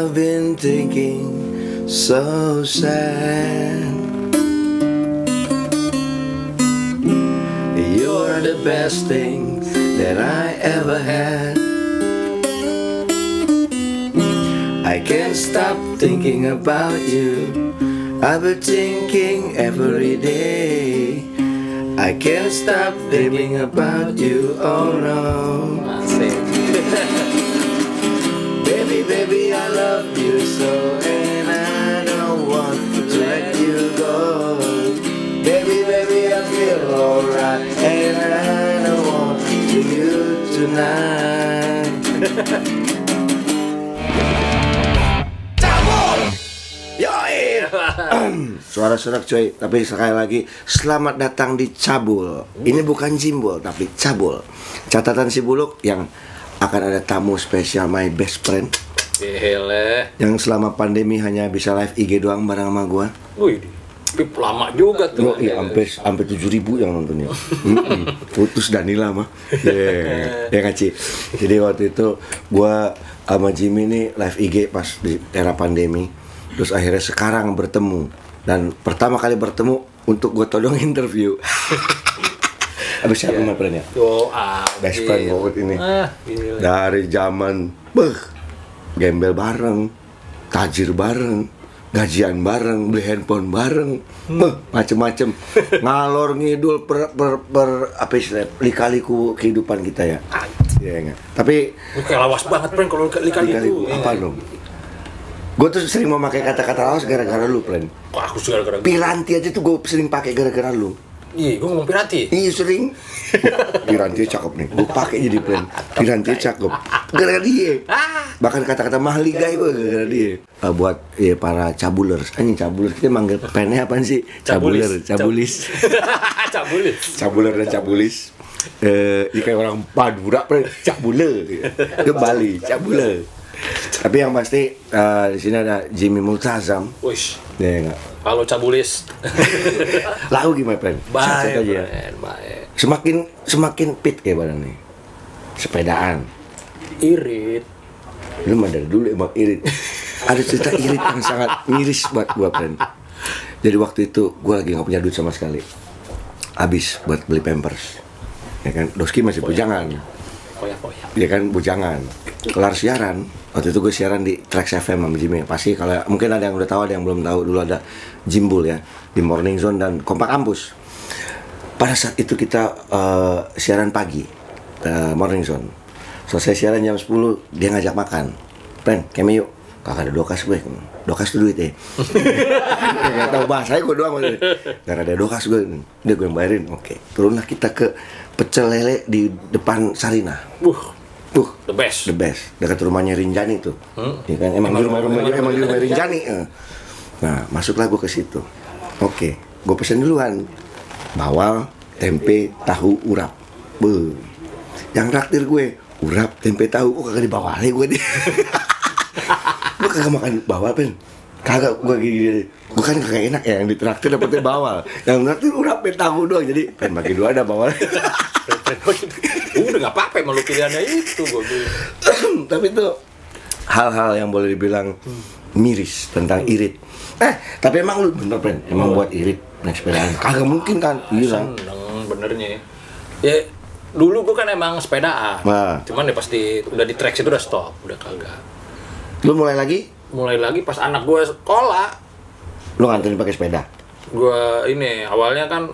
I've been thinking so sad. You're the best thing that I ever had. I can't stop thinking about you. I've been thinking every day. I can't stop dreaming about you. Oh no. Baby, baby, I love you so, and I don't want to let you go. Baby, baby, I feel alright, and I don't want to you tonight. Yoi. Suara serak coy, tapi sekali lagi selamat datang di Cabul. Ini bukan Jimbul, tapi Cabul. Catatan si Buluk yang akan ada tamu spesial my best friend. Yang selama pandemi hanya bisa live IG doang bareng sama gua. Wih, lama juga tuh. Iya, sampai 7.000 yang nontonnya. Putus Danila mah. Ya ngaci. Jadi waktu itu gua sama Jimmy nih live IG pas di era pandemi. Terus akhirnya sekarang bertemu. Dan pertama kali bertemu untuk gue todong interview. Abis siapa my friend ya? Best friend banget ini. Dari zaman gembel bareng, tajir bareng, gajian bareng, beli handphone bareng, macem-macem. Ngalor ngidul per apa istilahnya, lika-liku kehidupan kita ya. Iya enggak? Tapi kayak lawas banget friend kalau lika-liku. Apa dong? Gue tuh sering mau pakai kata-kata lawas gara-gara lu, Pren. Kok aku sih gara-gara Piranti aja tuh gue sering pakai gara-gara lu. Iya, gue ngomong piranti. Iya sering. Piranti cakep nih. Gue pakai jadi Pren. Piranti cakep. Gara-gara dia. Bahkan kata-kata mahligai gue gara-gara dia. Buat ya para cabulers. Anjing cabulers kita manggil pennya apaan sih? Cabuler, cabulis. Cabuler dan cabulis. Ini kayak orang Madura, Pren. Cabuler. Ke Bali, cabuler. Tapi yang pasti di sini ada Jimmy Multazam. Wish. Ya enggak. Kalau cabulis. Lalu gimana, Pren? Baik, baik. Semakin fit kayak badan nih. Sepedaan. Irit. Lu mah dari dulu emang irit. Ada cerita irit yang sangat miris buat gua, Pren. Jadi waktu itu gua lagi nggak punya duit sama sekali. Habis buat beli Pampers. Ya kan, Doski masih bujangan. Ya kan, bujangan. Kelar siaran, waktu itu gue siaran di Trax FM sama Jimmy. Pasti kalau mungkin ada yang udah tahu, ada yang belum tahu. Dulu ada Jimbul ya, di Morning Zone dan Kompak Kampus. Pada saat itu kita siaran pagi, Morning Zone. Selesai siaran jam 10, dia ngajak makan. Pren, keme yuk. Kakak ada dokas gue. Dokas tuh duit ya. Gak tau bahasanya gue doang. Gak ada dokas gue. Dia gue yang bayarin. Oke. Turunlah kita ke pecel lele di depan Sarina. The best. Dekat rumahnya Rinjani tuh. Ya kan emang di rumah Rinjani. Nah, masuklah gue ke situ. Oke, gue pesen duluan. Bawal, tempe, tahu, urap. Yang traktir gue, urap, tempe, tahu. Kok kagak dibawalnya gue deh. Gue kagak makan bawal, Pen. Kagak, gue gini. Gue kan kagak enak ya, yang ditraktir dapetnya bawal. Yang traktir urap, tahu doang. Jadi, Pen bagi dua ada bawal. Udah gak apa-apa malu pilihannya itu gue bilang. Tapi itu hal-hal yang boleh dibilang miris tentang irit. Tapi emang lu bener, Pren? Emang buat irit naik sepedaan? Kagak mungkin kan? Seneng benernya ya. Dulu gue kan emang sepedaan. Cuman ya pasti udah di track itu udah stop, udah kagak. Lu mulai lagi? Mulai lagi pas anak gue sekolah. Lu nganterin pakai sepeda? Gue ini awalnya kan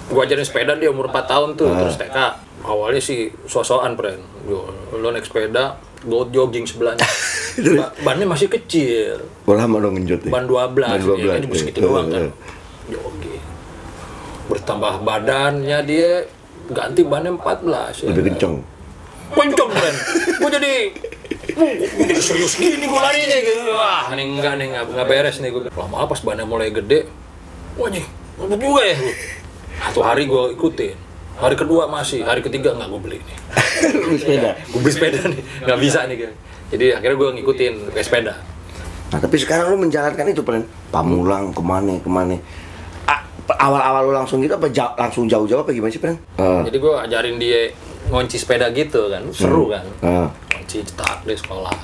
gue ajarin sepeda dia umur 4 tahun tuh, terus TK. Awalnya sih so-soan, Pren. Lo naik sepeda, gue jogging sebelahnya. Bannya masih kecil. Lama dong ngenjot ya? Ban 12, ya kan cuma segitu doang kan. Jogging. Bertambah badannya dia, ganti bannya 14. Lebih kenceng? Kenceng, Pren. Gue jadi serius gini gue larinya gitu. Wah, ini enggak beres nih gue. Lama pas bannya mulai gede. Wah, nih, mabuk juga ya. Satu hari gue ikutin, hari kedua masih, hari ketiga nggak gue beli nih. Gue beli sepeda nih, nggak bisa nih kan. Jadi akhirnya gue ngikutin pakai sepeda. Nah tapi sekarang lu menjalankan itu, Pren. Pamulang kemana? Awal-awal lu langsung gitu apa langsung jauh-jauh apa gimana sih, Pren? Jadi gue ajarin dia ngunci sepeda gitu kan, seru kan. Ngunci cetak di sekolah.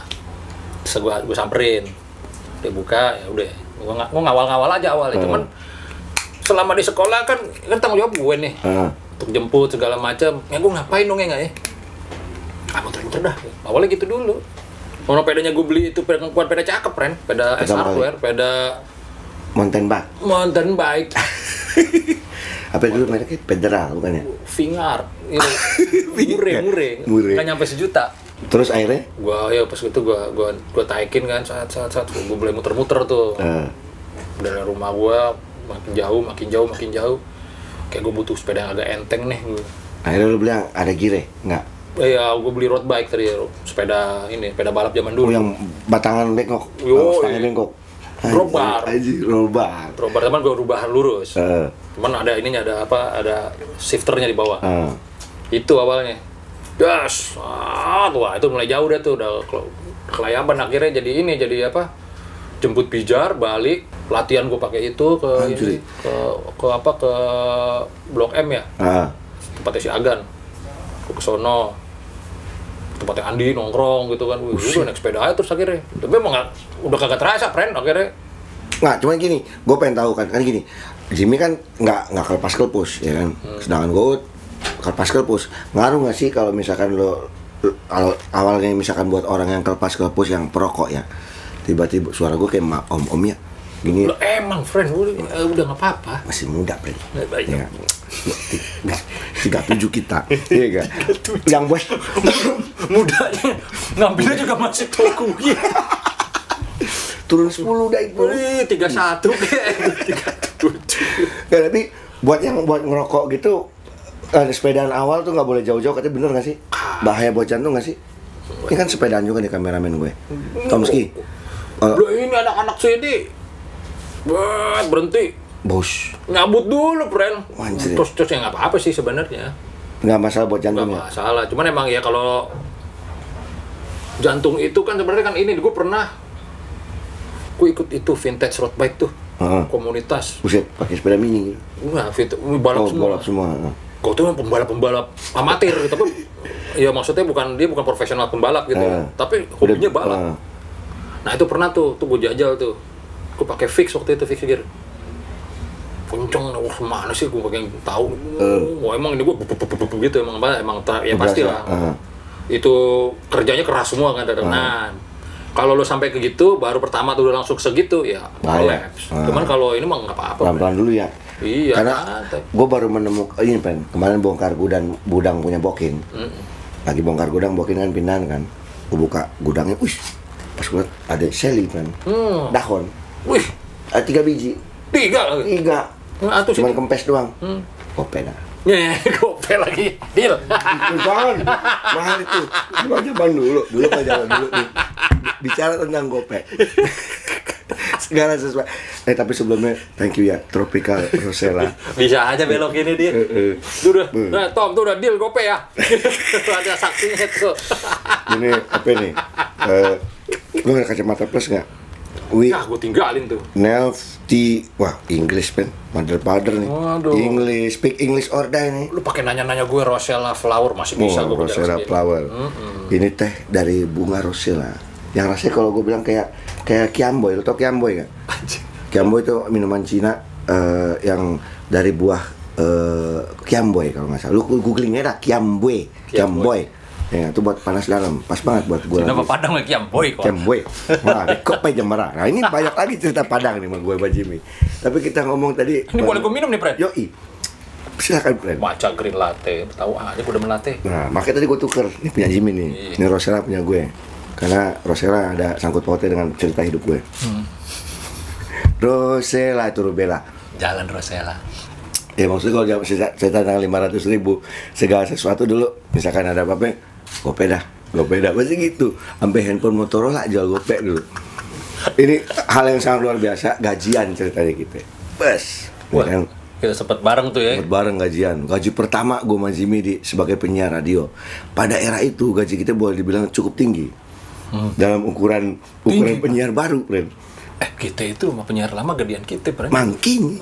gue samperin, dia buka ya udah, gue ngawal-ngawal aja awalnya, cuman selama di sekolah kan tanggung jawab gue nih, untuk jemput segala macam, ya gue ngapain dong ya nggak ya? Muter-muter dah, awalnya gitu dulu. Kalau pedanya gue beli itu bukan peda cakep, Ren, peda S Hardware, peda mountain bike. Apa dulu mereknya? Federal bukan ya? Vingar, mureh, nggak nyampe sejuta. Terus akhirnya? Gua pas itu gua taikin kan saat gua mulai muter-muter tuh. Dari rumah gua makin jauh. Kayak gua butuh sepeda yang agak enteng nih gua. Akhirnya lu bilang ada gire? Enggak? Iya, gua beli road bike tadi, sepeda balap zaman dulu. Oh, yang batangan bengkok. Stangnya bengkok. Roll bar. Teman gua rubah lurus. Cuman ada ininya, ada shifternya di bawah. Itu awalnya. Das, wah itu mulai jauh dah tuh, udah kelayaban. Akhirnya jadi jemput pijar, balik, latihan gue pakai itu ke Blok M ya, tempatnya si Agan, ke sono, tempatnya Andi nongkrong gitu kan, udah naik sepeda aja terus akhirnya, tapi emang udah kagak terasa, friend akhirnya. Nggak, cuman gini, gue pengen tahu kan gini, Jimmy kan nggak kelepus ya kan, sedangkan gue kelepus. Ngaruh nggak sih kalau misalkan kalau awalnya misalkan buat orang yang kelepus yang perokok ya, tiba-tiba suara gue kayak om ya gini. Loh, emang friend udah nggak apa-apa, masih muda friend ya, 37 kita iya kan, yang bos mudanya ngambilnya juga masih toko turun 10 udah itu 31 kayak 37 ya. Tapi buat ngerokok gitu, sepedaan awal tuh nggak boleh jauh-jauh, katanya bener nggak sih? Bahaya buat jantung nggak sih? Ini kan sepedaan juga nih kameramen gue, Tomski. Loh, ini anak-anak sini berhenti, bos nyabut dulu, friend. Terus ya nggak apa-apa sih sebenarnya. Nggak masalah buat jantung ya? Nggak masalah, cuman emang ya kalau jantung itu kan sebenarnya kan ini, gue ikut itu vintage road bike tuh, komunitas. Buset, pakai sepeda mini. Nah, balap semua. Kau tuh pembalap amatir, tapi ya maksudnya dia bukan profesional pembalap gitu, tapi hobinya balap. Nah itu pernah tuh gue jajal tuh, gue pakai fix waktu itu, fix gear. Kenceng, mana sih gue pakai tahu? Wah emang ini gue gitu, emang ya pasti lah. Itu kerjanya keras semua kan, nah. Kalau lo sampai ke gitu, baru pertama tuh udah langsung segitu, ya collapse. Cuman kalau ini mah nggak apa-apa. Pelan-pelan dulu ya. Iya. Karena gue baru menemukan ini, kemarin bongkar gudang punya Bokin. Lagi bongkar gudang Bokin kan, pindahan kan. Gue buka gudangnya, pas gue liat ada Shelly, dahon. Wih, ada 3 biji. 3. Nah, cuman kempes doang. Gope dah. Gope lagi, deal. Jangan, mahal itu. Zaman dulu nih. Bicara tentang gope. Segala sesuatu. Tapi sebelumnya thank you ya Tropical Rosella. Bisa aja belok ini dia. Udah. Nah, Tom tuh udah deal gope ya. Ada saksinya tuh. Ini apa nih? Lu ada kacamata plus nggak? Gue tinggalin tuh. Wah, English mother nih. English, speak English or die nih. Lu pakai nanya-nanya gue Rosella flower masih bisa gue. Rosella flower. Ini teh dari bunga Rosella. Yang rasanya kalau gue bilang kayak Kiamboy. Lu tau Kiamboy nggak? Kiamboy itu minuman Cina yang dari buah Kiamboy kalau nggak salah. Lu googling aja dah Kiamboy. Ya, itu buat panas dalam, pas banget buat gue. Kenapa Padang lagi Kiamboy kok? Kiamboy. Wah, kok pejam merah. Nah, ini banyak lagi cerita Padang nih sama gue, Pak Jimmy. Tapi kita ngomong tadi. Ini boleh gue minum nih, Fred? Yoi. Silakan, Fred. Matcha green latte, tahu aja gue udah melate. Nah, makanya tadi gue tuker. Ini punya Jimmy nih. Ini Rosella punya gue. Karena Rosella ada sangkut pautnya dengan cerita hidup gue. Rosella itu Rubella. Jalan Rosella. Ya maksudnya kalau cerita tentang 500.000 segala sesuatu dulu, misalkan ada apa-apa, gope dah, pasti gitu. Sampai handphone Motorola jual gope dulu. Ini hal yang sangat luar biasa, gajian ceritanya gitu. Bes. Wah, kan? Kita sempat bareng tuh ya. Sempat bareng gajian. Gaji pertama gue sama Jimmy sebagai penyiar radio. Pada era itu gaji kita boleh dibilang cukup tinggi. Dalam ukuran penyiar baru, friend. Kita itu sama penyiar lama gedean kita, friend. Mangking.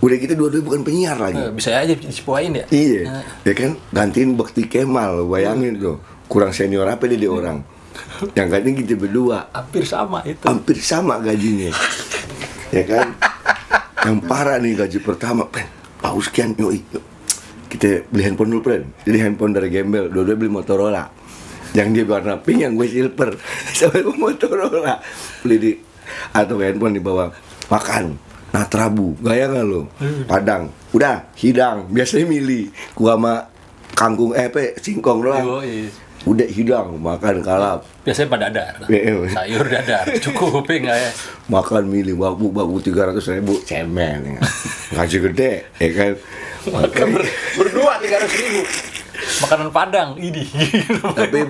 Udah kita dua-dua bukan penyiar lagi. Bisa aja disepuain ya. Iya. Ya kan gantiin Bekti Kemal, bayangin tuh. Kurang senior apa dia orang. Yang gaji kita berdua. Hampir sama itu. Hampir sama gajinya. Ya kan? Yang parah nih gaji pertama, Pren. Paus sekian, yuk. Kita beli handphone dulu, Pren. Jadi handphone dari Gembel, dua-dua beli Motorola. Yang dia warna pink, yang gue silver. Sampai Motorola. Beli di atau handphone di bawah. Makan. Natrabu, gaya nggak lo? Padang, udah hidang, biasanya milih gua sama kangkung singkong doang. Udah hidang, makan kalap. Biasanya pada dadar, sayur dadar, cukup nggak ya? Makan milih babu 300.000, cemen, ya. Gaji gede, ya kan? Makan berdua 300.000. Makanan Padang ini. Tapi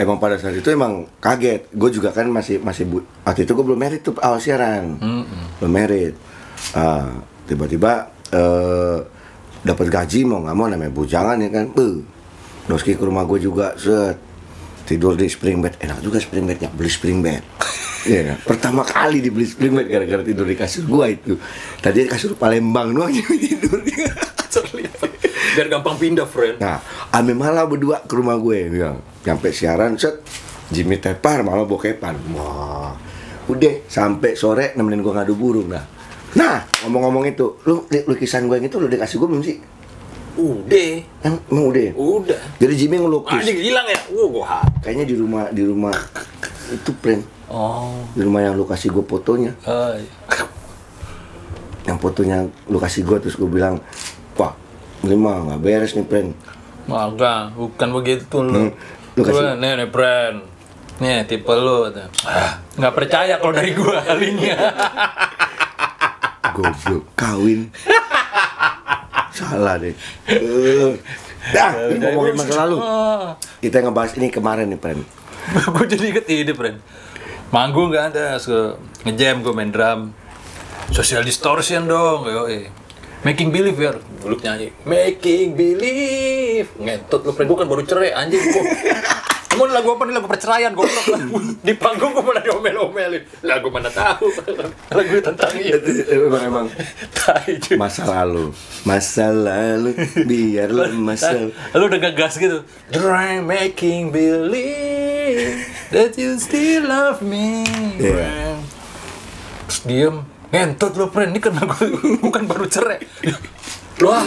emang pada saat itu emang kaget. Gue juga kan masih waktu itu gue belum merit tuh awal siaran, belum merit. Tiba-tiba dapat gaji mau nggak mau namanya bujangan ya kan. Doski ke rumah gue juga tidur di spring bed, enak juga spring bednya, beli spring bed. Iya, pertama kali dibeli spring bed gara-gara tidur di kasur gue itu. Tadi kasur Palembang doang tidur. Biar gampang pindah, friend. Nah, ame malah berdua ke rumah gue, bilang, nyampe siaran, Jimmy tepar malah bokepan. Wah, udah sampai sore nemenin gue ngadu burung dah. Nah, ngomong-ngomong itu, lukisan gue yang itu lu dikasih gue belum sih? Udah. Emang udah? Udah. Jadi Jimmy ngelukis. Anjing hilang ya? Gua. Kayaknya di rumah itu, Pren. Oh. Di rumah yang lu kasih gue fotonya. Yang fotonya lu kasih gue terus gue bilang, "Wah, ini mah nggak beres nih, Pren." Maka, bukan begitu lu. Lu kasih. Nih, Pren. Nih, tipe lu. Nggak percaya kalau dari gua kalinya. Goblok, kawin. Salah deh. Ngomongin masa lalu. Kita ngebahas ini kemarin nih, Pren. Gue jadi inget ini, Pren. Manggung gak ada, nge-jam gue main drum. Social distortion dong, Making Believe ya, dulu nyanyi Making Believe. Ngentot lu, Pren, gue kan baru cerai, anjing gue. Emang lagu apa nih, lagu perceraian, goblok lah. Di panggung gue malah diomel-omelin. Lagu mana tahu, lagu tentang itu. Emang masa lalu, biarlah masa. Lu udah gagas gitu. Try making believe that you still love me. Terus diem, ngentot lu, friend, ini kan gue kan baru cerai. Wah,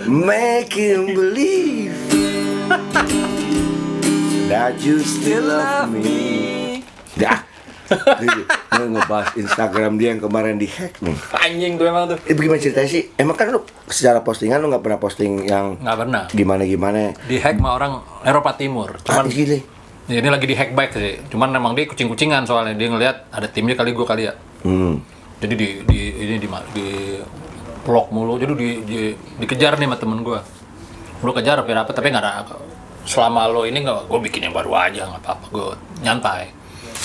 making believe that you still love me. Dah. Gue ngebahas Instagram dia yang kemarin dihack nih. Anjing tuh emang tuh. Bagaimana ceritanya sih? Emang kan lu secara postingan lu nggak pernah posting yang nggak pernah. Gimana? Dihack sama orang Eropa Timur. Cuman gile. Ya, ini lagi dihack back sih. Cuman emang dia kucing-kucingan soalnya dia ngelihat ada timnya kali ya. Jadi di blok mulu. Jadi dikejar nih sama temen gue. Lu kejar apa tapi nggak ada. Selama lo ini nggak, gue bikin yang baru aja, nggak apa-apa, gue nyantai.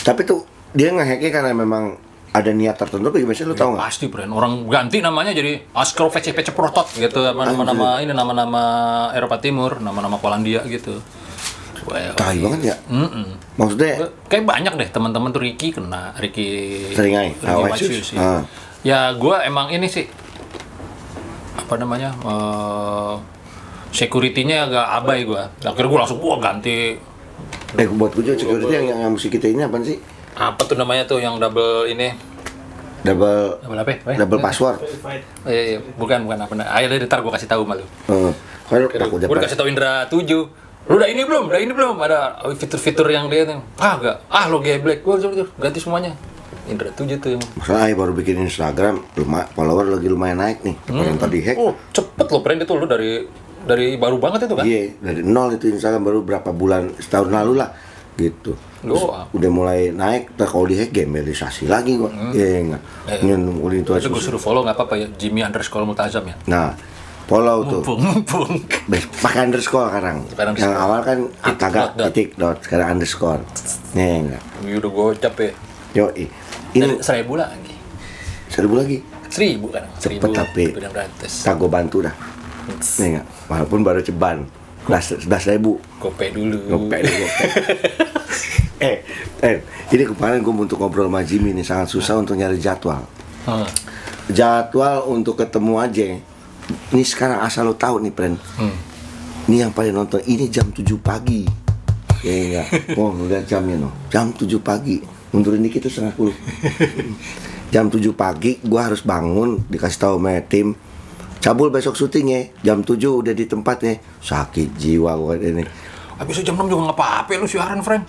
Tapi tuh dia nge-hacknya karena memang ada niat tertentu, gimana sih, lu tau nggak? Pasti, Bren. Orang ganti namanya jadi Askro VCPC Protot gitu, nama-nama Eropa Timur, nama-nama Polandia gitu. Tai banget ya. Maksudnya kayak banyak deh teman-teman tuh Ricky Seringai. Wasius. Ya gue emang ini sih apa namanya security-nya agak abai gue. Akhirnya gue langsung ganti. Buat gue juga security yang musik kita ini apa sih? Apa tuh namanya tuh yang double ini? Double apa? Double password. Iya, bukan apa. Ayo deh, ntar gue kasih tahu malu. Kalau gue kasih tahu Indra 7. Lu udah ini belum? Ada fitur-fitur yang dia nih. Enggak. Lo geblek. Gue ganti semuanya. Indra 7 tuh yang. Masalah baru bikin Instagram, follower lagi lumayan naik nih. Yang tadi hack. Cepet lo, Pren, itu lu dari baru banget itu kan? Iya, dari nol itu Instagram baru berapa bulan, setahun lalu lah gitu. Udah mulai naik, kalau di hack gemelisasi lagi gua. Iya enggak. Itu gue suruh follow nggak apa-apa ya, Jimmy_Multazam ya. Nah, follow tuh. Mumpung. Pakai underscore sekarang. Yang awal kan agak titik dot, sekarang underscore. Nih enggak. Ini udah gocap ya. Yoi. Ini 1.000 lagi. 1.000 lagi. 1.000 kan? 1.000. Cepet tapi. Tak gue bantu dah. Nih enggak. Walaupun baru ceban. 11.000. Gope dulu. Ini kemarin gue untuk ngobrol sama Jimmy nih, sangat susah untuk nyari jadwal. Jadwal untuk ketemu aja. Ini sekarang asal lo tahu nih, Pren. Ini yang paling nonton ini jam 7 pagi. Iya enggak. Oh, lu lihat jamnya no. Jam 7 pagi. Mundurin dikit tuh 9:30. Jam 7 pagi gua harus bangun, dikasih tahu sama tim. Cabul besok syutingnya. Jam 7 udah di tempatnya. Sakit jiwa gua ini. Habis jam 6 juga nggak apa-apa lu siaran, friend.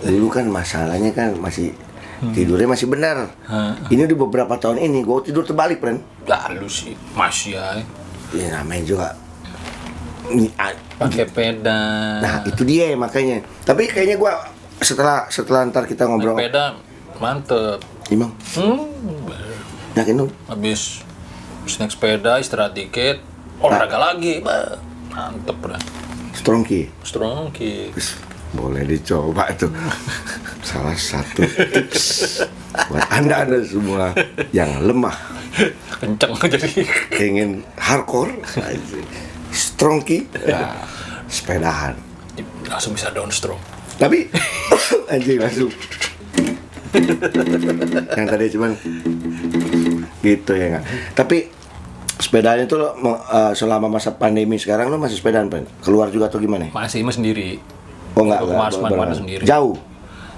Dulu kan masalahnya kan masih tidurnya masih benar. Ini udah beberapa tahun ini gua tidur terbalik, friend. Ya lu sih masih ya. Ya namanya juga Pakai peda. Nah itu dia makanya. Tapi kayaknya gua setelah ntar kita ngobrol. Naik peda mantep. Imam. Yakin lu? Habis naik sepeda istirahat dikit, olahraga lagi, mantep lah. Strong key. Boleh dicoba tuh. Salah satu tips buat anda semua yang lemah, kenceng jadi ingin hardcore, strong key, ya, sepedahan langsung bisa downstroke. Tapi anjing langsung yang tadi cuman gitu ya nggak. Tapi sepedanya itu selama masa pandemi sekarang lo masih sepedaan, Pen? Keluar juga atau gimana? Masih sendiri. Oh enggak, mana sendiri. Jauh.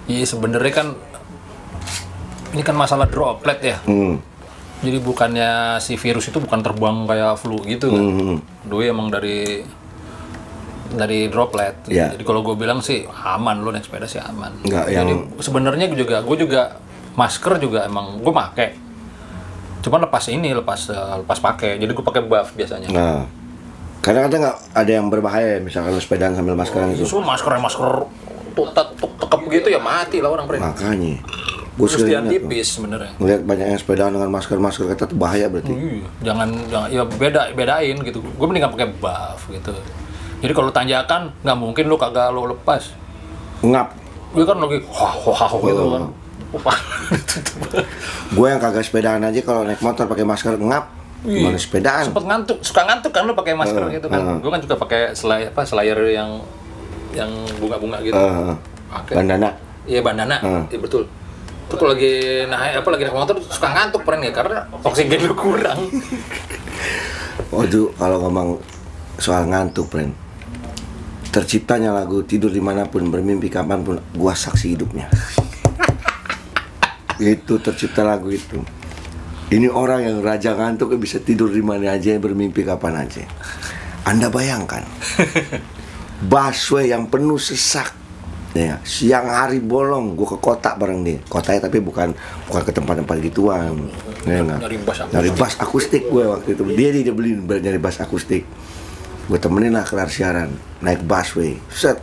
Iya sebenarnya kan ini kan masalah droplet ya. Jadi bukannya si virus itu bukan terbang kayak flu gitu kan. Doi emang dari droplet. Yeah. Jadi kalau gue bilang sih aman, lo naik sepeda sih aman. Enggak, jadi sebenarnya gue juga masker juga emang gue pakai. Cuman lepas pakai. Jadi gue pakai buff biasanya. Nah. Kadang-kadang nggak ada yang berbahaya, misalkan lu sepedaan sambil maskeran itu. Justru masker tekep gitu ya mati lah orang, Bre. Makanya. Terus dia tipis sebenarnya. Ngeliat banyak yang sepedaan dengan masker ketat bahaya berarti. Jangan ya bedain gitu. Gue mendingan pakai buff gitu. Jadi kalau tanjakan nggak mungkin lu kagak lo lepas. Ngap. Gue kan lagi gitu kan. Gue yang kagak sepedaan aja kalau naik motor pakai masker ngap. Gimana sepedaan? Suka ngantuk kan lu pakai masker gitu kan. Gue kan juga pakai slayer yang bunga-bunga gitu. Bandana. Iya bandana. Iya betul. Tuh kalau lagi naik motor suka ngantuk pren ya karena oksigen lu kurang. Waduh, kalau ngomong soal ngantuk, pren. Terciptanya lagu Tidur Dimanapun Bermimpi Kapanpun, gua saksi hidupnya. Itu tercipta lagu itu. Ini orang yang raja ngantuk bisa tidur di mana aja, bermimpi kapan aja. Anda bayangkan, busway yang penuh sesak, ya, siang hari bolong, gue ke kota bareng dia. Kotanya tapi bukan ke tempat-tempat gituan. Ya, nyari bass akustik gue waktu itu. Dia beli nyari bass akustik. Gue temenin lah kelar siaran, naik busway, set.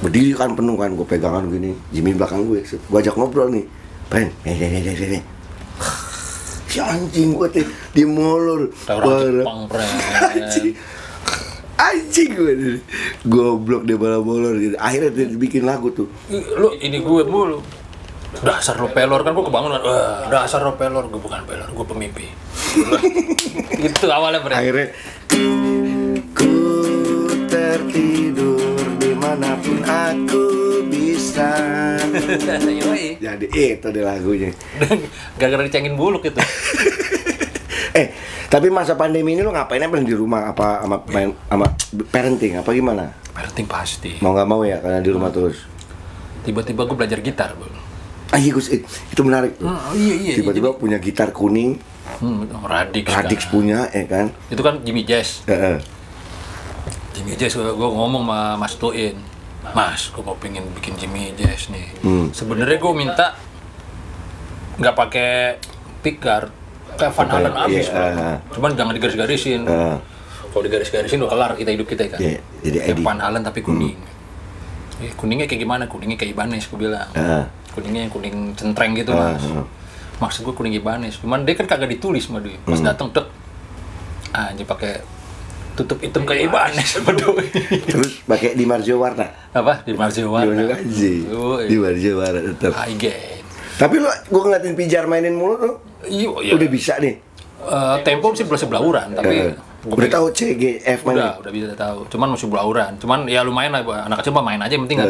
Berdiri kan penuh kan, gue pegangan gini, Jimmy belakang gue, gue ajak ngobrol nih, Pen, si anjing gue tuh dimolor, anjing gue nih, goblok dia malah molor gitu. Akhirnya dia bikin lagu tuh. Lu ini gue mulu, dasar lo pelor kan gue kebangun kan, dasar lo pelor, gue bukan pelor, gue pemimpi. Itu awalnya berarti. Akhirnya ku tertidur dimanapun aku bisa. Jadi itu deh lagunya. Gara-gara dicengin buluk itu. Tapi masa pandemi ini lo ngapain emang di rumah apa sama parenting apa gimana? Parenting pasti. Mau nggak mau ya karena di rumah terus. Tiba-tiba gue belajar gitar, Bro. Iya Gus, itu menarik. Iya. Tiba-tiba punya gitar kuning. Radix punya, kan? Itu kan Jimmy Jazz. Jimmy Jazz gue ngomong sama Mas Tuin. Mas, gue mau pengen bikin Jimmy Jazz nih. Sebenarnya gue minta nggak pakai pickguard, kayak Van Halen abis, cuman jangan digaris-garisin. Kalau digaris-garisin udah kelar hidup kita kan. Jadi kayak Van Halen tapi kuning. Kuningnya kayak gimana? Kuningnya kayak Ibanez, gue bilang. Kuningnya yang kuning centreng gitu, Mas. Maksud gue kuning Ibanez. Cuman dia kan kagak ditulis sama dia. Pas dateng tek, anjir pakai tutup hitam kayak Ibanez. Terus pakai di Marjo warna. Apa? Di Marjo warna. Di Marjo warna tetap. Tapi lo, gue ngeliatin Pijar mainin mulu tuh. Iya. Udah bisa nih. Tempo sih belum sebelauran, tapi udah tahu C, G, F mana? Udah bisa tahu. Cuman masih belauran. Cuman ya lumayan lah, anak kecil mah main aja yang penting kan.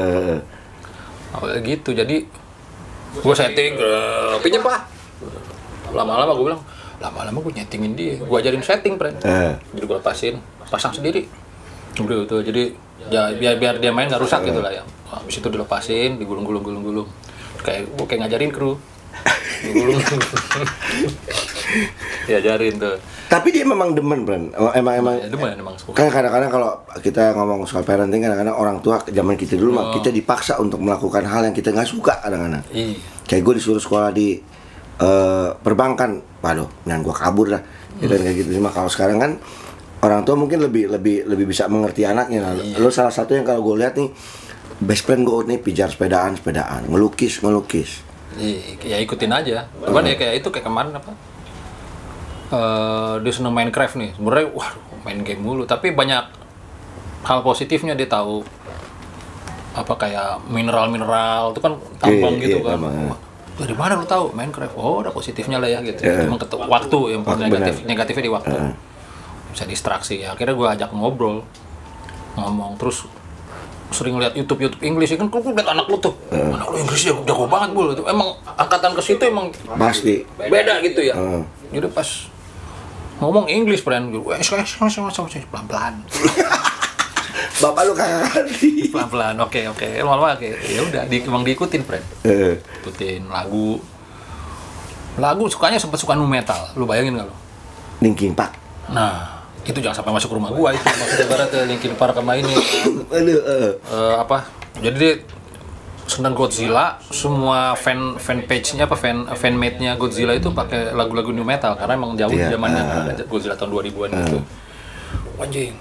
Gitu. Jadi gue setting, pinjam Pak. Lama-lama gue bilang, lama-lama gue nyetingin dia. Gue ajarin setting, friend. Jadi gue lepasin, pasang sendiri. Udah itu. Jadi biar dia main nggak rusak gitu lah ya. Habis itu dilepasin, digulung-gulung. Kayak ngajarin kru. Digulung. Diajarin tuh. Tapi dia memang demen, Bran. Emang Ya, emang suka. kan kadang-kadang kalau kita ngomong soal parenting, kadang-kadang orang tua zaman kita dulu mah kita dipaksa untuk melakukan hal yang kita nggak suka kadang-kadang. Iya. Kayak gue disuruh sekolah di perbankan, waduh, dan gue kabur lah. Dan kayak gitu. Cuma kalau sekarang kan orang tua mungkin lebih bisa mengerti anaknya. Lo salah satu yang kalau gue lihat nih, best friend gue nih pijar sepedaan, ngelukis. Ya ikutin aja. Cuman ya kayak itu kayak kemarin apa? Dia seneng Minecraft nih. Sebenarnya main game mulu, tapi banyak hal positifnya dia tahu. Apa kayak mineral itu kan tambang gitu kan. Tambang. Dari mana lu tahu Minecraft? Oh, ada positifnya lah ya gitu. Emang waktu yang negatifnya di waktu. Bisa distraksi ya. Akhirnya gue ajak ngomong terus sering lihat YouTube Inggris kan, lu lihat anak lu tuh, anak lu Inggrisnya jago banget Bul, itu emang angkatan ke situ emang pasti beda gitu ya. Jadi pas ngomong Inggris friend gitu, pelan-pelan. Bapak lu kagak ngerti. Pelan-pelan, oke. Lama-lama ya udah, emang diikutin friend. Ikutin lagu sukanya sempat suka nu metal, lu bayangin nggak lu? Linkin Park. Nah, itu jangan sampai masuk ke rumah gua itu maksudnya ibarat Linkin Park sama ini. Jadi dia senang Godzilla, semua fan page-nya fan made-nya Godzilla itu pakai lagu-lagu new metal karena emang jauh zamannya Godzilla tahun 2000-an gitu. Anjing.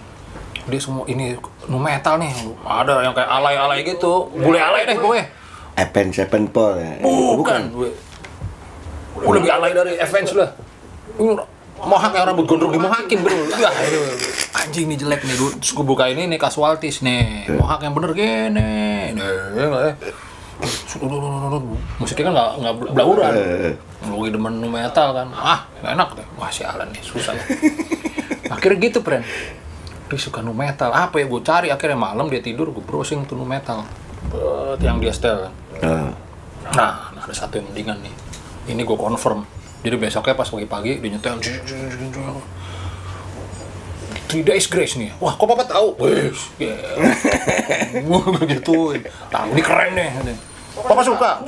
Dia semua ini new metal nih. Ada yang kayak alay-alay gitu. Boleh alay deh gue. Avenged Sevenfold ya. Bukan. Gue lebih alay dari Avenged lah. Mohak yang rambut gondrong dimohakin bro. Wah, anjing nih jelek nih. Terus gue buka ini nih casualties nih. Mohak yang bener gini. Musiknya kan nggak belauran. Gue demen nu metal kan. Nggak enak deh. Wah sialan nih, susah. Akhirnya gitu friend. Dia suka nu metal. Apa ya gue cari, akhirnya malam dia tidur gue browsing tuh nu metal. Yang dia setel kan. Nah, ada satu yang mendingan nih. Ini gue confirm. Jadi besoknya pas pagi-pagi dia nyetel 3 Days Grace nih. Wah, kok papa tahu? Wes, gituin. Tahu ini keren nih. Papa suka.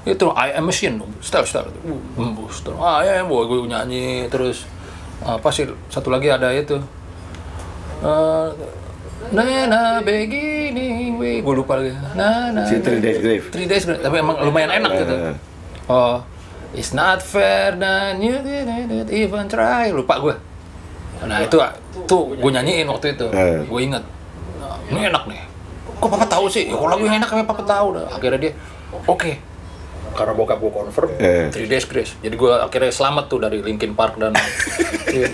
Itu I Am Machine, style. Bus. Ya, gue nyanyi terus. Apa sih? Satu lagi ada itu. Nana begini, gue lupa lagi. Nana. 3 Days Grace. 3 Days Grace, tapi emang lumayan enak gitu. It's not fair that you didn't even try. Lupa gue. Nah itu gue nyanyiin waktu itu. Gue inget. Ini enak nih. Kok papa tahu sih? Ya kalau lagu yang enak kan papa tahu dah. Akhirnya dia oke. Karena bokap gue confirm 3 Days Grace. Jadi gue akhirnya selamat tuh dari Linkin Park dan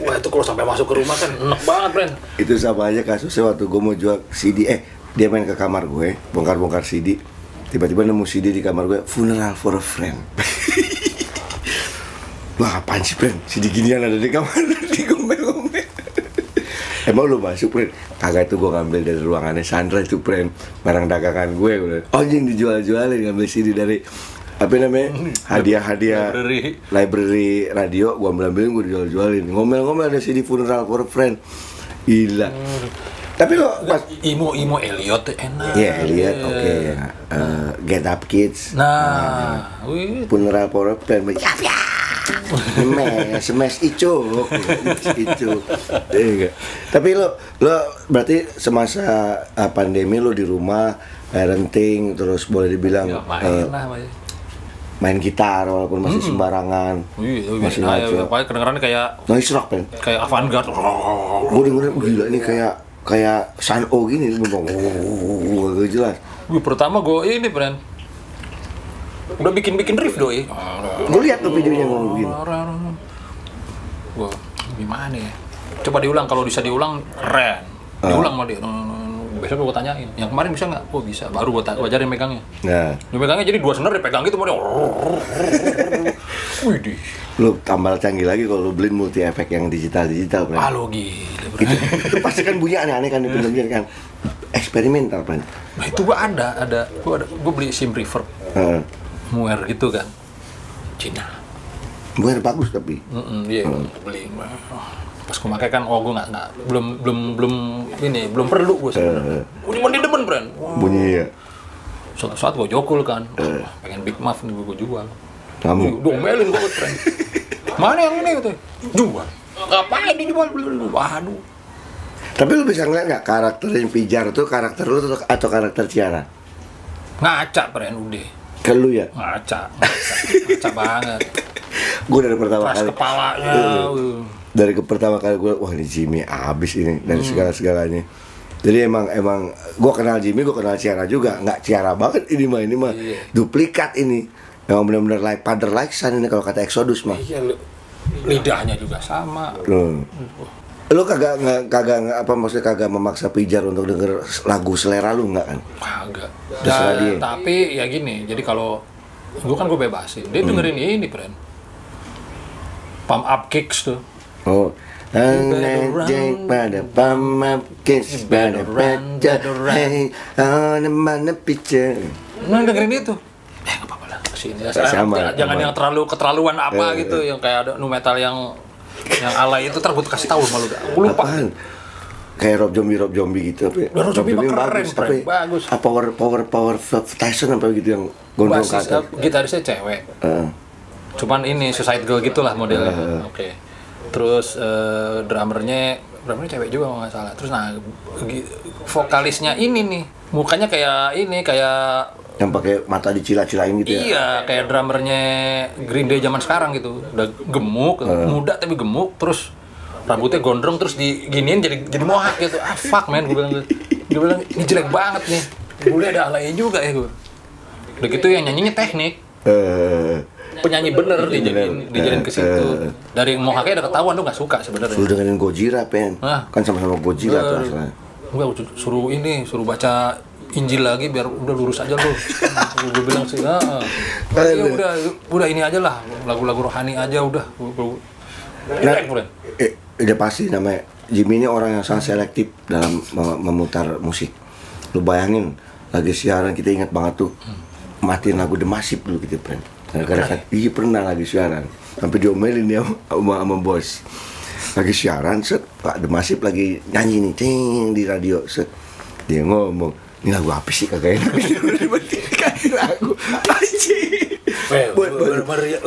wah itu kalau sampai masuk ke rumah kan enak banget friend. Itu sama aja kasusnya waktu gue mau jual CD. Dia main ke kamar gue, bongkar CD. Tiba-tiba nemu CD di kamar gue, Funeral for a Friend. Wah apaan sih friend, CD ginian ada di kamar, di ngomel-ngomel. Emang lu masuk friend? Kagak, itu gue ngambil dari ruangannya Sandra itu friend. Barang dagangan gue udah. Anjing dijual-jualin, ngambil CD dari apa namanya, hadiah library radio, gue ambilin gue dijual-jualin. Ngomel-ngomel ada CD Funeral for a Friend. Gila. Tapi lo pas Imo Elliot enak. Iya, Elliot oke. Get Up Kids. Nah, Funeral for a Friend. Ya. Smash itu. Tapi lo berarti semasa pandemi lo di rumah parenting, terus boleh dibilang main gitar walaupun masih sembarangan. Masih ngaco. Kedengeran kayak noise rock kan? Kayak avant-garde. Gue dengerin gila ini kayak Sun-O gini, gak jelas. Pertama gue ini friend udah bikin riff doi. Gue lihat tuh videonya ngomong begini. Gue gimana ya? Coba diulang, kalau bisa diulang keren. Diulang sama dia. Besok gue tanyain. Yang kemarin bisa nggak? Oh bisa. Baru gue ajarin megangnya. Nah. Dia megangnya jadi 2 senar dipegang gitu mau dia. Widih. Lu tambal canggih lagi kalau lu beliin multi efek yang digital kan. Lo gila. Itu pasti kan bunyi aneh-aneh kan di film kan. Eksperimental kan. Nah itu gue ada. Gue beli sim reverb. Muer gitu kan. Cina. Muer bagus tapi. Iya, beli. Pas gue pakai kan, gue nggak belum perlu gue sebenarnya. Gue mandi demen, Bren. Bunyi ya. Suatu saat gue jokul kan, pengen Big Muff nih gue jual. Kamu? Domelin gue, Bren. Mana yang ini gitu? Jual. Ngapain dijual? Waduh. Tapi lu bisa ngeliat nggak karakternya Pijar tuh karakter lu atau karakter Ciara? Ngaca, Bren, udah. Ke lu ya? Ngaca banget. Gue dari pertama Keras kali. kepalanya. Dari pertama kali gue, wah ini Jimmy abis ini dari segala-segalanya. Jadi emang gue kenal Jimmy, gue kenal Ciara juga. Nggak Ciara banget ini mah duplikat ini. Yang benar-benar like father like son ini kalau kata Exodus mah. Iya, lidahnya juga sama. Lu kagak maksudnya kagak memaksa Pijar untuk denger lagu selera lu nggak kan? Kagak. Terserah dia. Tapi ya gini, jadi kalau gue kan gue bebasin, dia dengerin ini, Bren. Pump Up Kicks tuh. Oh, anjing pada pump up kicks pada pecah, hey, on the mana picture. Nah, dengerin itu. Nggak apa-apa lah, kesini. Sama, Jangan yang keterlaluan apa gitu, yang kayak ada nu metal yang alay itu, ntar gue kasih tahu malu dah. Gue lupa. Apaan? Kayak Rob Zombie gitu apa? Rob Zombie mah keren, bagus. Power Tyson apa gitu yang gondrong kata. Gitarisnya cewek. Cuman ini Suicide Girl gitulah modelnya. Oke. Terus drummernya cewek juga kalau nggak salah. Terus vokalisnya ini nih, mukanya kayak yang pakai mata dicila-cilain gitu ya. Iya, kayak drummernya Green Day zaman sekarang gitu. Udah gemuk, muda tapi gemuk, terus rambutnya gondrong, terus diginiin jadi mohak gitu. Ah fuck man, gue bilang ini jelek banget nih. Gue ada alaynya juga ya gue. Udah gitu yang nyanyinya teknik. Penyanyi bener dijadiin ke situ. Dari mohaknya udah ketahuan lu nggak suka sebenarnya. Suruh dengerin Gojira pen. Kan sama-sama Gojira tuh asalnya. Enggak, suruh baca Injil lagi biar udah lurus aja lu. Gue bilang sih, ya udah ini aja lah, lagu-lagu rohani aja udah. Udah pasti namanya Jimmy ini orang yang sangat selektif dalam memutar musik. Lu bayangin lagi siaran kita ingat banget tuh matiin lagu The Massive dulu gitu, friend. Karena iya pernah lagi siaran sampai diomelin dia sama bos. Lagi siaran set Pak The Massive lagi nyanyi nih ting di radio set. Dia ngomong, "Ini lagu apa sih kagak enak?" Kasih lagu anjing.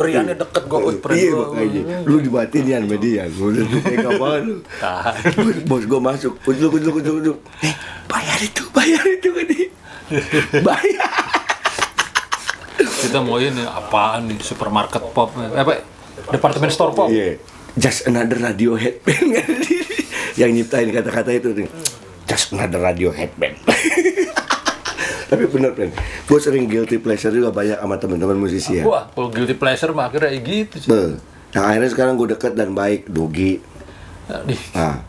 Riannya deket gue Iya makanya lu dibatin ya sama dia. Gue udah tega banget lu. Bos gue masuk, ujung. Bayar itu kan dia. Bayar. Kita mau ini apaan nih, supermarket pop apa departemen store pop. Iya. Just another Radiohead band. Yang nyiptain kata-kata itu nih. Just another Radiohead band. Tapi bener kan, gue sering guilty pleasure juga banyak sama teman-teman musisi ya. Wah, kalau guilty pleasure mah akhirnya gitu sih. Nah akhirnya sekarang gue deket dan baik Dogi. Nah,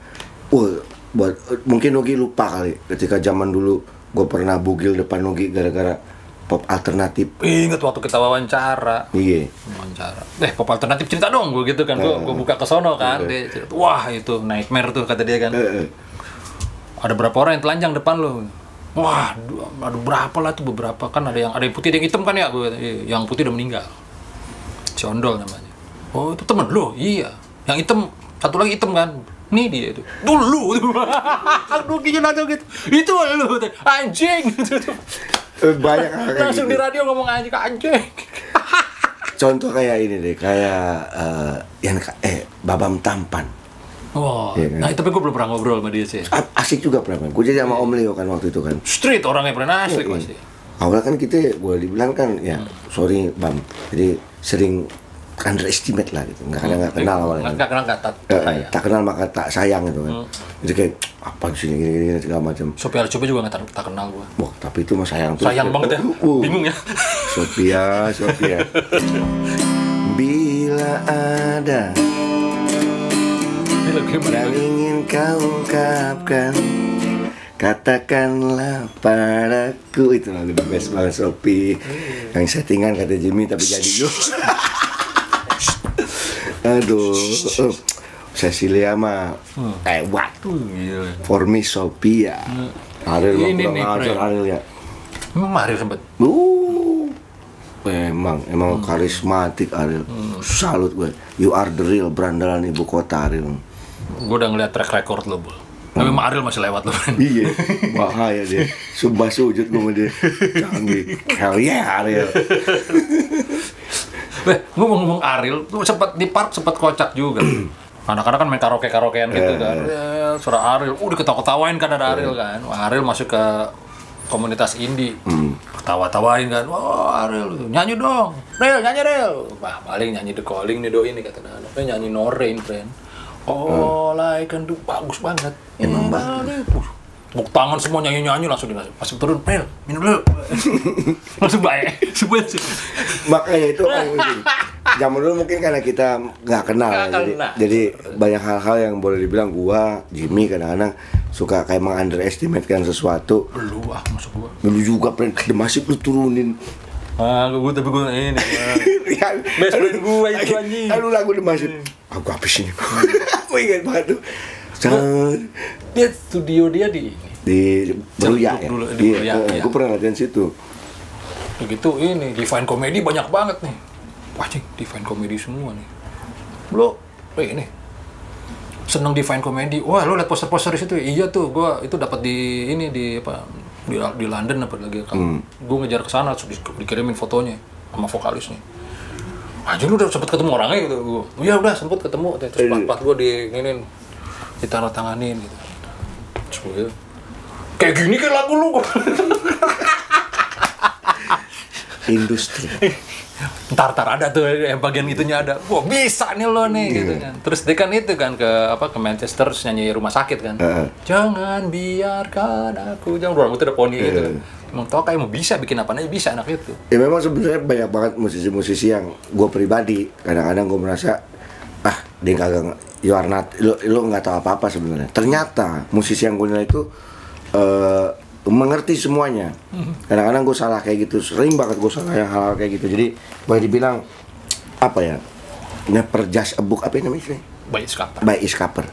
mungkin Dogi lupa kali ketika zaman dulu gue pernah bugil depan Dogi gara-gara pop alternatif. Ingat waktu kita wawancara. Iya. Wawancara. Pop alternatif cerita dong gue gitu kan. Gue buka ke sono kan. Dia cerita, wah itu nightmare tuh kata dia kan. Ada berapa orang yang telanjang depan lo? Wah, ada berapa lah tuh, beberapa kan ada yang putih, ada yang hitam kan ya, yang putih udah meninggal. Si Ondol namanya. Oh itu temen lo? Iya. Yang hitam, satu lagi hitam kan? Nih dia itu. Dulu, Doginya nanya gitu. Itu lo, anjing. Banyak langsung gitu. Di radio ngomong anjing. Contoh kayak ini deh, kayak yang Babam Tampan. Wah, ya, kan? Nah tapi gue belum pernah ngobrol sama dia sih. Asik juga pernah. Gue jadi sama Om Leo kan waktu itu kan. Street orangnya pernah asik pasti. Awalnya kan kita boleh dibilang kan ya sorry Bam. Jadi sering underestimate lah gitu. Nggak kenal awalnya. Tak kenal maka tak sayang gitu kan. Jadi kayak apa sih gini segala macam. Sophia Latjuba juga nggak tak kenal gue. Wah tapi itu mah sayang tuh. Sayang banget ya. Bingung ya. Sophia. Bila ada yang ingin kau ungkapkan, katakanlah padaku. Itu lagu the best banget Sophie. Yang settingan kata Jimmy tapi jadi juga. Aduh, Cecilia mah what? For me Sophia. Ariel ya. Ariel sempet. Emang karismatik Ariel. Salut gue. You are the real berandalan ibu kota Ariel. Gue udah ngeliat track record lo, Bul. Tapi sama Ariel masih lewat lo, Bren. Iya, bahaya dia. Sumpah sujud gue sama dia. Canggih. Hell yeah, Ariel. Gue ngomong Ariel, tuh di park sempat kocak juga. Anak-anak kan main karaoke-karaokean gitu kan. Suara Ariel, diketawa-ketawain kan ada Ariel kan. Wah, Ariel masuk ke komunitas indie. Ketawa-tawain kan. Wah, Ariel, nyanyi dong. Rel, nyanyi Rel. Wah, paling nyanyi The Calling nih doi ini kata anak. Nyanyi No Rain, friend. All I can do, bagus banget. Emang bagus. Tepuk tangan semua nyanyi-nyanyi langsung dikasih. Pas turun, Rel, minum dulu. Langsung baik. Makanya itu zaman dulu mungkin karena kita nggak kenal, jadi banyak hal-hal yang boleh dibilang gua, Jimmy kadang-kadang suka kayak meng-underestimate kan sesuatu. Lu masuk gua. Lu juga masih lu turunin. Gue ini. Best friend gue itu anjing. Lalu lagu The Massive. Aku habis ini. Aku ingat banget tuh. Dia studio dia di Beruya ya. Iya. Gue pernah latihan situ. Begitu ini Divine Comedy banyak banget nih. Wah, cing, Divine Comedy semua nih. Lo, ini seneng Divine Comedy. Wah, lo liat poster-poster di situ. Iya tuh, gua itu dapat di London apa lagi kan. Gue ngejar ke sana terus dikirimin fotonya sama vokalisnya. Aja lu udah sempet ketemu orangnya gitu. Iya udah sempet ketemu terus plat gue ditandatanganin gitu. Terus gue kayak gini kan lagu lu. Industri. Ntar ada tuh yang bagian itunya ada. Wah, bisa nih lo nih gitu kan. Terus dia kan itu kan ke Manchester terus nyanyi Rumah Sakit kan. Jangan biarkan aku jangan orang itu ada poni gitu. Emang tau kayak mau bisa bikin apa aja bisa anak itu. Ya memang sebenarnya banyak banget musisi-musisi yang gue pribadi kadang-kadang gue merasa dia kagak you are not lo nggak tahu apa-apa sebenarnya. Ternyata musisi yang gue nilai itu mengerti semuanya. Kadang-kadang gue salah kayak gitu, sering banget gue salah yang hal-hal kayak gitu. Jadi boleh dibilang apa ya? Never judge a book apa namanya sih? By its cover.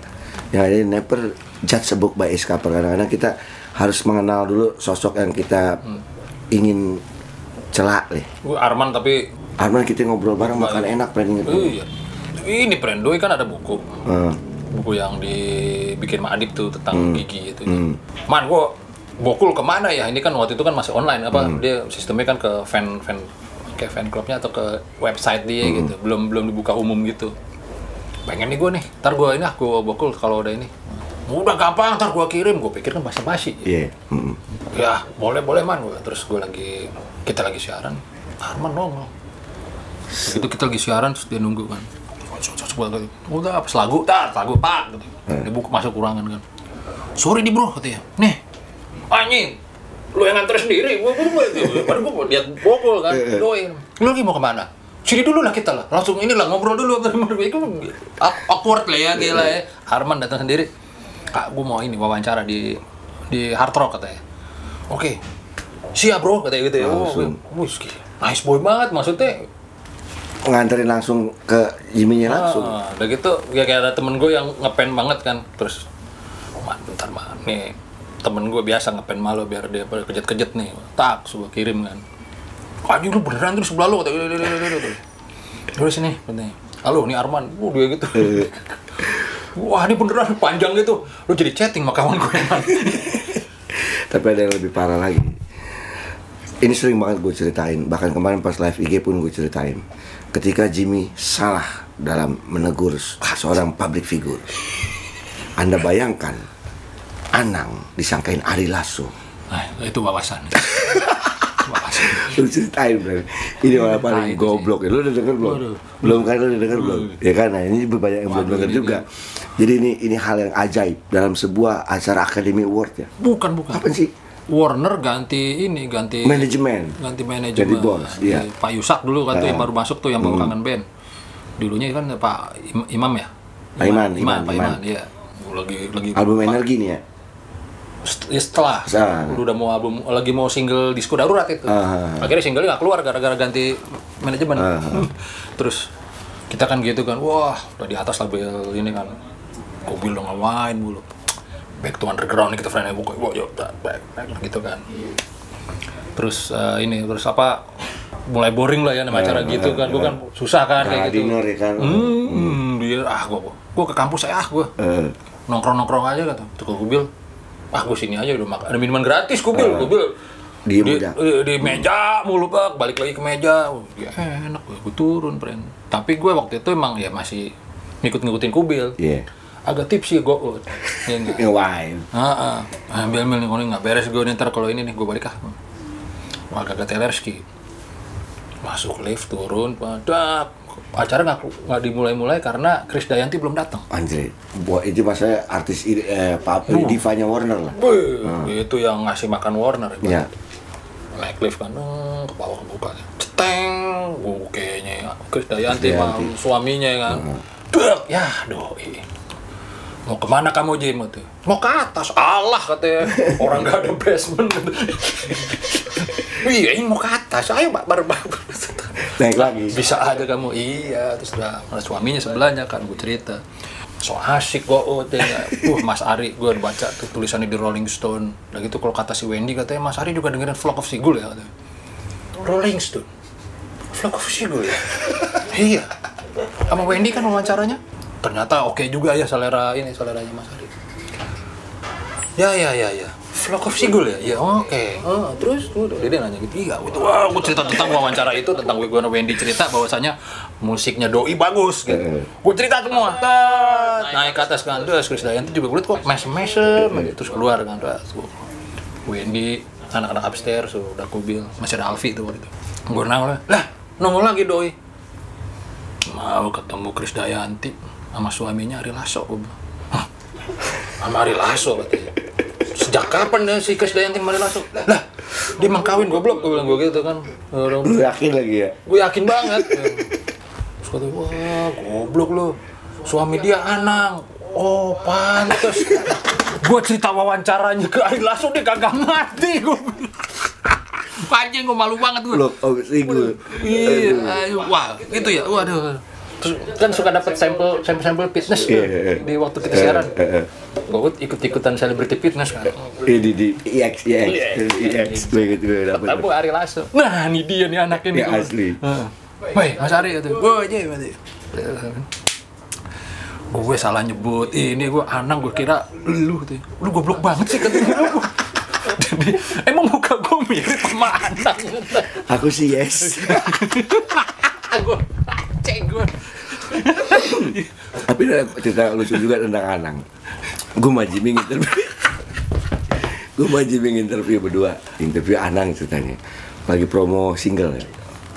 Yang ada never judge a book by its cover. Kadang-kadang kita harus mengenal dulu sosok yang kita ingin celak deh. Arman kita ngobrol bareng makan enak friend gitu. Iya. Ini friend doi kan ada buku. Buku yang dibikin sama Adib tuh tentang gigi itu. Man, gua Bokul kemana ya? Ini kan waktu itu kan masih online dia sistemnya kan ke fan clubnya atau ke website dia gitu. Belum dibuka umum gitu. Pengen nih gue nih. Ntar gue ini aku Bokul kalau udah ini. Udah gampang, ntar gue kirim. Gue pikir kan basa-basi. Iya. Ya, boleh man. Terus kita lagi siaran. Arman nongol. Begitu kita lagi siaran terus dia nunggu kan. Udah pas lagu pak gitu. Dia buka masuk kurangan kan. Sorry nih bro katanya. Nih. Anjing, lu yang nganter sendiri, gue lihat Bokul kan, doain. Lu lagi mau kemana? Sini dulu lah kita lah, langsung inilah ngobrol dulu. Itu awkward lah ya, gila ya. Arman datang sendiri, kak, gue mau ini wawancara di Hard Rock katanya. Oke, siap bro katanya gitu ya. Nice boy banget maksudnya. Nganterin langsung ke Jimmy-nya langsung. Udah gitu, ya kayak ada temen gue yang ngepen banget kan, terus, bentar nih. Temen gue biasa ngepen malu biar dia kejut-kejut nih, gue kirim kan. Anjing lu beneran tuh di sebelah lu, terus sini, katanya. Halo, ini Arman, dia gitu. Wah ini beneran panjang gitu, lu jadi chatting sama kawan gue emang. Tapi ada yang lebih parah lagi. Ini sering banget gue ceritain, bahkan kemarin pas live IG pun gue ceritain. Ketika Jimmy salah dalam menegur seorang public figure, Anda bayangkan Anang disangkain Ari Lasso. Nah, itu wawasan. Lu ceritain, bro. Ini malah paling goblok ya. Lu udah denger belum? Belum kan, lu udah denger belum? Ya kan, nah ini banyak yang belum denger juga. Jadi ini hal yang ajaib dalam sebuah acara Academy Award ya. Bukan. Apa sih? Warner ganti manajemen. Jadi bos, iya. Pak Yusak dulu kan tuh yang baru masuk tuh yang baru kangen band. Dulunya kan Pak Imam ya. Pak Iman. Iya. Lagi album Energi nih ya. Setelah udah mau album lagi mau single Disco Darurat itu. Akhirnya singlenya nggak keluar gara-gara ganti manajemen. Terus kita kan gitu kan, wah udah di atas label ini kan. Kobil udah ngawain mulu. Back to underground nih kita friendnya buka, wah yuk back gitu kan. Terus terus mulai boring lah ya nama acara gitu kan. Gue kan susah kan kayak gitu. Dinner ya kan. Dia mobil, gue ke kampus gue nongkrong aja kata tukang kubil, gue sini aja udah makan, ada minuman gratis kubil di meja mulu bak, balik lagi ke meja, ya enak gue turun friend. Tapi gue waktu itu emang ya masih ngikutin kubil, agak tipsy gue, ya enggak, wine, ambil nih kalau nggak beres gue ntar kalau ini nih gue balik agak telerski, masuk lift turun, padak. Acara nggak dimulai karena Krisdayanti belum datang. Anjir, buat itu masa artis divanya Warner lah. Itu yang ngasih makan Warner. Ya. Naik lift kan, ke bawah buka, ceteng, kayaknya Krisdayanti sama suaminya kan. Ya doi. Mau kemana kamu Jim? Mau ke atas. Allah katanya, orang nggak ada basement. Iya, ini mau ke atas. Ayo baru naik lagi. Bisa aja kamu. Iya, terus udah suaminya sebelahnya kan gue cerita. So asik kok Mas Ari, gue baca tuh tulisannya di Rolling Stone. Dan gitu kalau kata si Wendy katanya Mas Ari juga dengerin Flock of Seagull ya katanya. Rolling Stone. Flock of Seagull ya. Iya. Sama Wendy kan wawancaranya. Ternyata oke juga ya seleranya Mas Ari. Ya. Flock of Seagull ya? Ya oke. Terus dia nanya gitu, iya gitu. Wah, gue cerita tentang wawancara itu, tentang gue sama Wendy cerita bahwasanya musiknya doi bagus gitu. Gue cerita semua. Naik ke atas kan, terus Krisdayanti juga gue liat kok mesem-mesem, terus keluar kan. Wendy, anak-anak upstairs, udah kubil, masih ada Alfi tuh waktu itu. Gue nangol lah, nongol lagi doi. Mau ketemu Krisdayanti sama suaminya Ari Lasso. Sama Ari Lasso katanya. Sejak kapan ya si Krisdayanti sama Ari Lasso? Lah, dia emang kawin goblok, gue bilang gue gitu kan. Lu yakin lagi ya? Gue yakin banget. Terus katanya, wah goblok lu. Suami dia Anang. Oh, pantes. Gue cerita wawancaranya ke Ari Lasso, dia kagak mati. Gue anjing, gue malu banget gue. Look, gue. Iya, wah, itu ya, waduh. Terus kan suka dapat sampel fitness tuh di waktu kita siaran. Gue ikut-ikutan selebriti fitness kan. Di EX begitu dapat. Ketemu Ari Lasso. Nah, ini dia nih anaknya nih. Ya asli. Woi, Mas Ari itu. Gue aja berarti. Gue salah nyebut. Ini gue Anang, gue kira lu tuh. Lu goblok banget sih katanya lu. Jadi, emang muka gue mirip sama Anang. Aku sih yes. Gue gue. Tapi ada cerita lucu juga tentang Anang. Gue sama Jimmy interview berdua. Interview Anang ceritanya. Lagi promo single ya.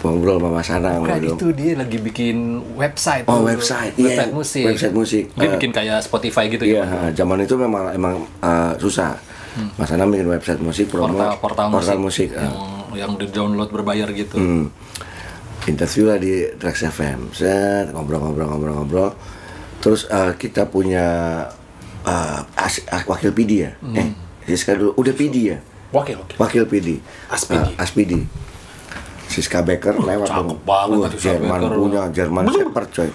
Ngobrol sama Mas Anang. Itu dia lagi bikin website. Oh, website musik. Website musik. Dia bikin kayak Spotify gitu. Iya, zaman itu memang susah. Mas Anang bikin website musik, promo portal musik. Yang di-download berbayar gitu. Interview lah di Trax FM, ngobrol. Terus kita punya wakil PD ya. Siska dulu udah PD ya. Wakil PD. Aspidi. Siska Becker lewat dong. Jerman Shepherd coy.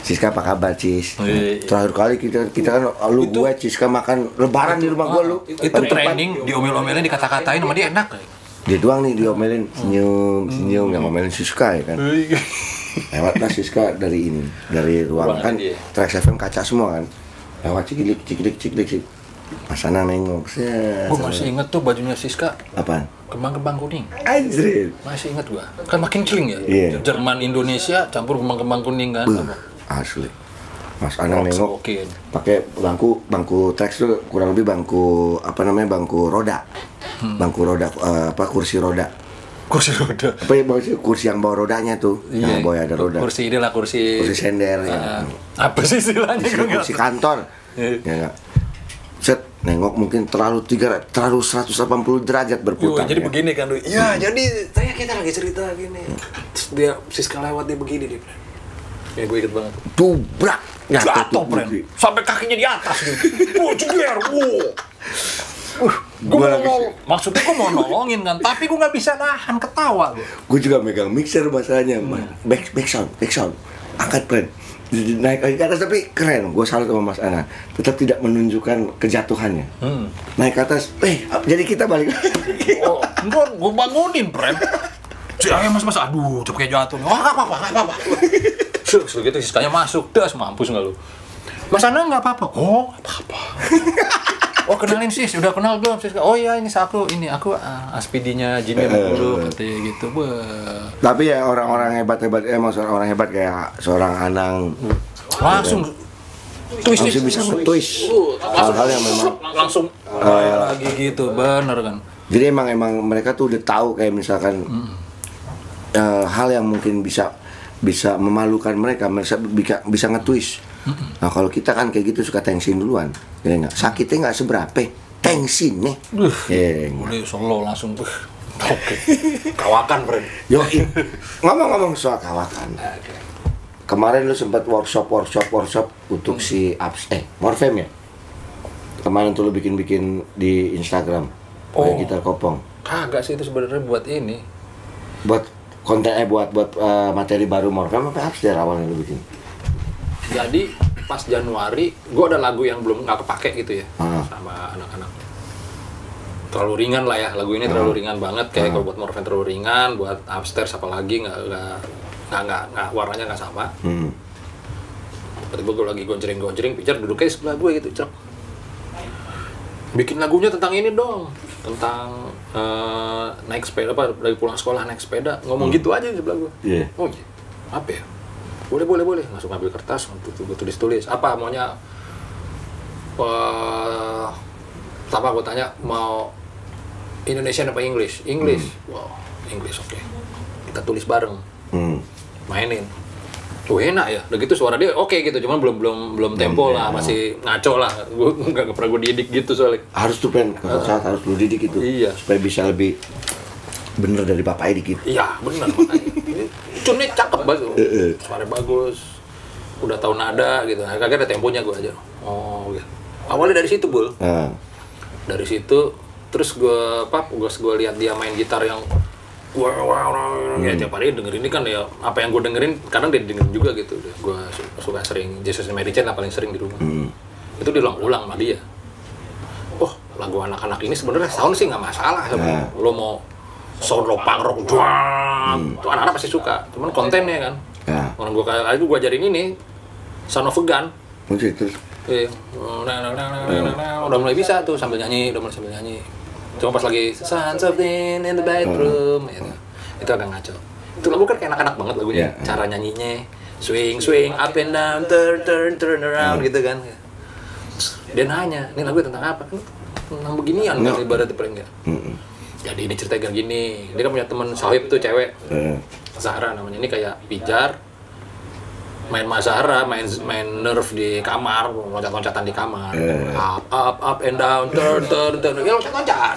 Siska apa kabar Cis? Terakhir kali kita kan lu gue Siska makan lebaran di rumah gue lu. Itu training diomel-omelin, dikata-katain sama dia enak. Dia doang nih diomelin senyum yang ngomelin Siska ya kan. Lewatlah Siska dari ruang kan Trax FM kaca semua kan. Lewat ciklik. Mas Anang nengok. Gue masih inget tuh bajunya Siska. Apaan? Kembang-kembang kuning. Anjir. Masih inget gua. Kan makin celing ya. Jerman Indonesia campur kembang-kembang kuning kan. Asli. Mas Anang nengok. Pakai bangku Trax tuh kurang lebih bangku roda. Bangku roda kursi roda. Apa ya kursi yang bawa rodanya tuh? Yang bawa ada roda. Kursi sender ya. Apa sih istilahnya? Kursi kantor. Ya enggak. Set nengok mungkin terlalu 180 derajat berputar. Jadi begini kan, iya jadi kita lagi cerita gini. Terus dia Siska lewat dia begini dia. Ya gue inget banget. Dubrak jatuh friend. Sampai kakinya di atas gitu. Jeger. Maksudnya gue mau nolongin kan, tapi gue nggak bisa nahan ketawa. Gue juga megang mixer masalahnya, back sound, angkat friend. Naik lagi ke atas tapi keren, gue salut sama Mas Anang. Tetap tidak menunjukkan kejatuhannya. Naik ke atas, jadi kita balik. Gue bangunin, friend. Si ayah mas, aduh, cepet kayak jatuh. Wah, apa. Terus gitu sisanya masuk, das mampus nggak lu? Mas Ana nggak apa-apa. Oh, nggak apa-apa. Oh kenalin sis, udah kenal belum sis? Oh iya ini aku aspidinya Jimmy dulu katanya gitu. Tapi ya orang-orang hebat-hebat, emang orang hebat kayak seorang Anang langsung twist bisa twist hal-hal yang memang langsung lagi gitu, bener kan? Jadi emang mereka tuh udah tahu kayak misalkan hal yang mungkin bisa memalukan mereka bisa nge-twist. Nah kalau kita kan kayak gitu suka tensin duluan, ya nggak, sakitnya nggak seberapa, tensinnya. Udah solo langsung oke. Kawakan friend. Yo, ngomong-ngomong soal kawakan. Kemarin lu sempat workshop untuk si Morfem ya. Kemarin tuh lu bikin di Instagram. Kayak gitar kopong. Kagak sih, itu sebenarnya buat ini. Buat konten buat materi baru Morfem apa Upstairs awalnya lu bikin? Jadi pas Januari, gue ada lagu yang belum nggak kepake gitu ya sama anak-anak. Terlalu ringan lah ya, lagu ini terlalu ringan banget. Kayak kalau buat Morfem terlalu ringan, buat Upstairs apalagi nggak warnanya nggak sama. Tiba-tiba gue lagi gonjreng, Pijar duduknya di sebelah gue gitu, cek. Bikin lagunya tentang ini dong, tentang naik sepeda, dari pulang sekolah naik sepeda, ngomong gitu aja di sebelah gue. Oh iya, apa ya? Boleh, langsung ambil kertas, gue tulis. Apa maunya? Pertama gue tanya, mau Indonesian apa English? Wow, English, oke. Kita tulis bareng, mainin. Tuh enak ya, udah gitu suara dia oke gitu, cuman belum tempo lah, masih ngaco lah. Gue nggak pernah gue didik gitu soalnya. Harus tuh saat harus lu didik itu, supaya bisa lebih bener dari bapaknya dikit. Iya bener, makanya. Cunnya cakep banget, suara bagus, udah tahu nada gitu. Kagak ada temponya gue aja. Oh gitu. Awalnya dari situ Bul. Dari situ terus gue lihat dia main gitar yang ya tiap hari dengerin ini kan ya, apa yang gue dengerin kadang dia dengerin juga gitu. Gue suka sering Jesus and Mary Chain lah paling sering di rumah. Itu diulang-ulang sama dia. Oh lagu anak-anak ini sebenarnya sound sih nggak masalah. Lo mau sound punk rock, itu anak-anak pasti suka. Cuman kontennya kan. Orang gue ajarin ini Sound of a Gun. Udah mulai bisa tuh sambil nyanyi. Cuma pas lagi something in the bedroom itu agak ngaco. Itu lagu kan kayak anak-anak banget lagunya. Cara nyanyinya swing up and down, turn around gitu kan. Dia nanya, ini lagu tentang apa? Tentang beginian kan ibaratnya paling enggak. Jadi ini ceritanya gini, dia kan punya teman sahib tuh cewek, Zahra namanya. Ini kayak Pijar main Zahra, main nerf di kamar, loncat-loncatan di kamar, up and down, turn, ya loncat-loncat.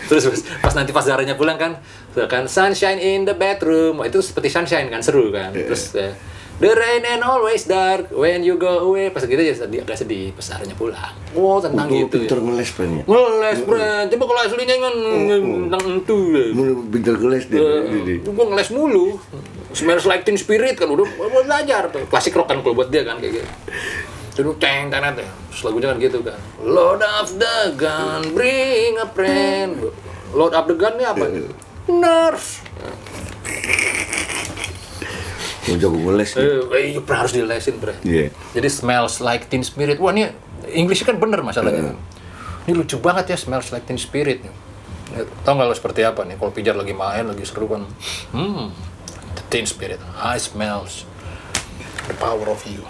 Terus pas Zahranya pulang kan sunshine in the bedroom, itu seperti sunshine kan, seru kan. Terus the rain and always dark when you go away. Pas gitu ya agak sedih pas Zahranya pulang. Oh tentang gitu. Pinter ngeles Bren ya? Ngeles Bren, coba kalau aslinya kan tentang itu deh. Pinter ngeles deh. Gue ngeles mulu. Smells Like Teen Spirit kan udah belajar tuh. Klasik rock kan kalau buat dia kan kayak gitu. Terus ceng tenet ya. Terus lagunya kan gitu kan. Load up the gun, bring a friend. Load up the gun ini apa? Nerf. Jago ngeles nih. Harus dilesin Bre. Jadi Smells Like Teen Spirit. Wah ini English kan bener masalahnya. Ini lucu banget ya Smells Like Teen Spirit. Tau gak lo seperti apa nih? Kalau Pijar lagi main, lagi seru kan. The Teen Spirit. I smells the power of you.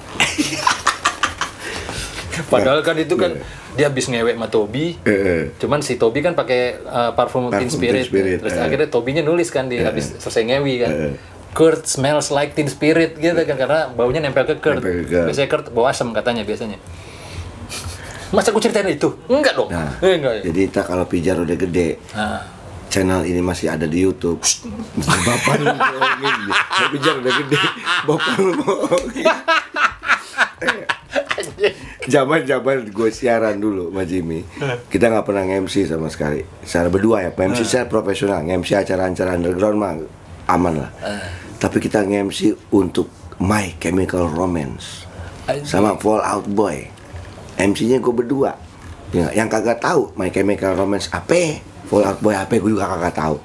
Padahal kan itu kan dia habis ngewek sama Tobi. Cuman si Tobi kan pakai parfum Teen Spirit. Terus akhirnya Tobinya nulis kan dia habis selesai ngewi kan. Kurt smells like Teen Spirit gitu kan, karena baunya nempel ke Kurt. Biasanya Kurt bau asam katanya biasanya. Masa aku ceritain itu? Enggak dong. Enggak. Jadi kita kalau Pijar udah gede, channel ini masih ada di YouTube. Bapak lu bohongin, Pijar udah gede, bapak lu bohongin. Zaman gue siaran dulu sama Jimmy, kita nggak pernah nge-MC sama sekali. Secara berdua ya, MC secara profesional, nge-MC acara-acara underground mah aman lah. Tapi kita nge-MC untuk My Chemical Romance sama Fall Out Boy. MC-nya gue berdua. Yang kagak tahu My Chemical Romance apa, Fall Out Boy apa, gue juga kagak tahu.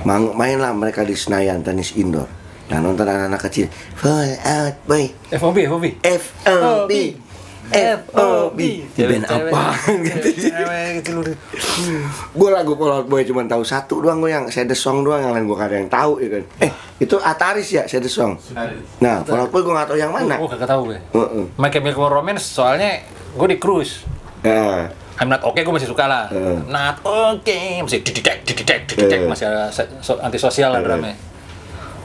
Mainlah mereka di Senayan tenis indoor. Nah nonton anak-anak kecil Fall Out Boy FOB di band apa gitu. Gue lagu Fall Out Boy cuma tahu satu doang, gue yang Sad Song doang, yang lain gue kadang tahu ya kan. Itu Ataris ya Sad Song. Nah Fall Out Boy gue nggak tahu yang mana. Oh kagak tahu gue. My Chemical Romance soalnya gue di cruise. I'm Not Okay gue masih suka lah. Not Okay masih didek masih ada antisosial lah dramanya.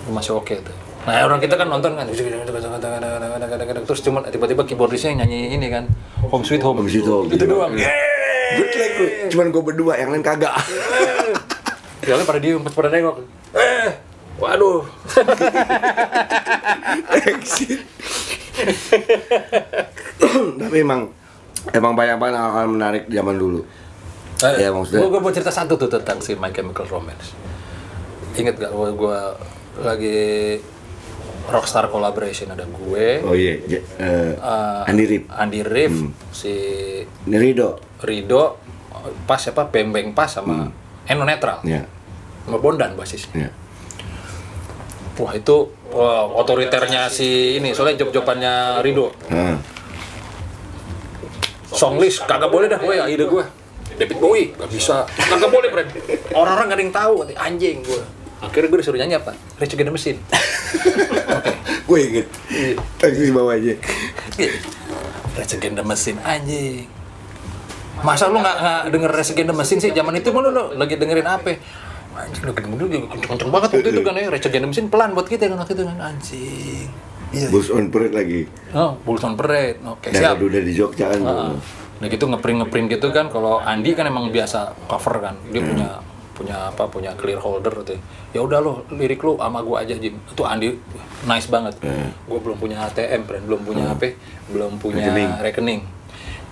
Masih oke tuh. Nah orang kita kan nonton kan, terus cuma tiba-tiba keyboardisnya nyanyi ini kan, Home Sweet Home. Itu doang. Cuman gue berdua, yang lain kagak. Yang lain pada diem, pada nengok. Waduh. Tapi emang banyak banget hal menarik zaman dulu. Ya maksudnya. Gue mau cerita satu tuh tentang si My Chemical Romance. Ingat gak gue lagi Rockstar Collaboration, ada gue, Andi Rif, si Rido, pas siapa, Beng pas sama Eno Netral, sama Bondan basisnya. Wah itu otoriternya si ini, soalnya job-jobannya Rido. Songlist kagak boleh dah gue, ide gue. David Bowie gak bisa, kagak boleh friend. Orang-orang gak ada yang tahu, anjing gue. Akhirnya gue disuruh nyanyi apa? Rage Against the Machine. Oke. Gue inget. Di bawah aja. Rage Against the Machine anjing. Masa lu nggak denger Rage Against the Machine sih? Zaman itu lu lagi dengerin apa? Anjing lu kenceng banget waktu itu kan ya. Rage Against the Machine pelan buat kita kan waktu itu kan anjing. Bulls on Parade lagi. Oh, Bulls on Parade. Oke, siap. Udah di Jogja kan. Nah gitu ngeprint gitu kan. Kalau Andi kan emang biasa cover kan. Dia punya clear holder gitu. Ya udah lo lirik lo sama gua aja Jim. Itu Andi nice banget. Gua belum punya ATM, belum punya HP, belum punya rekening.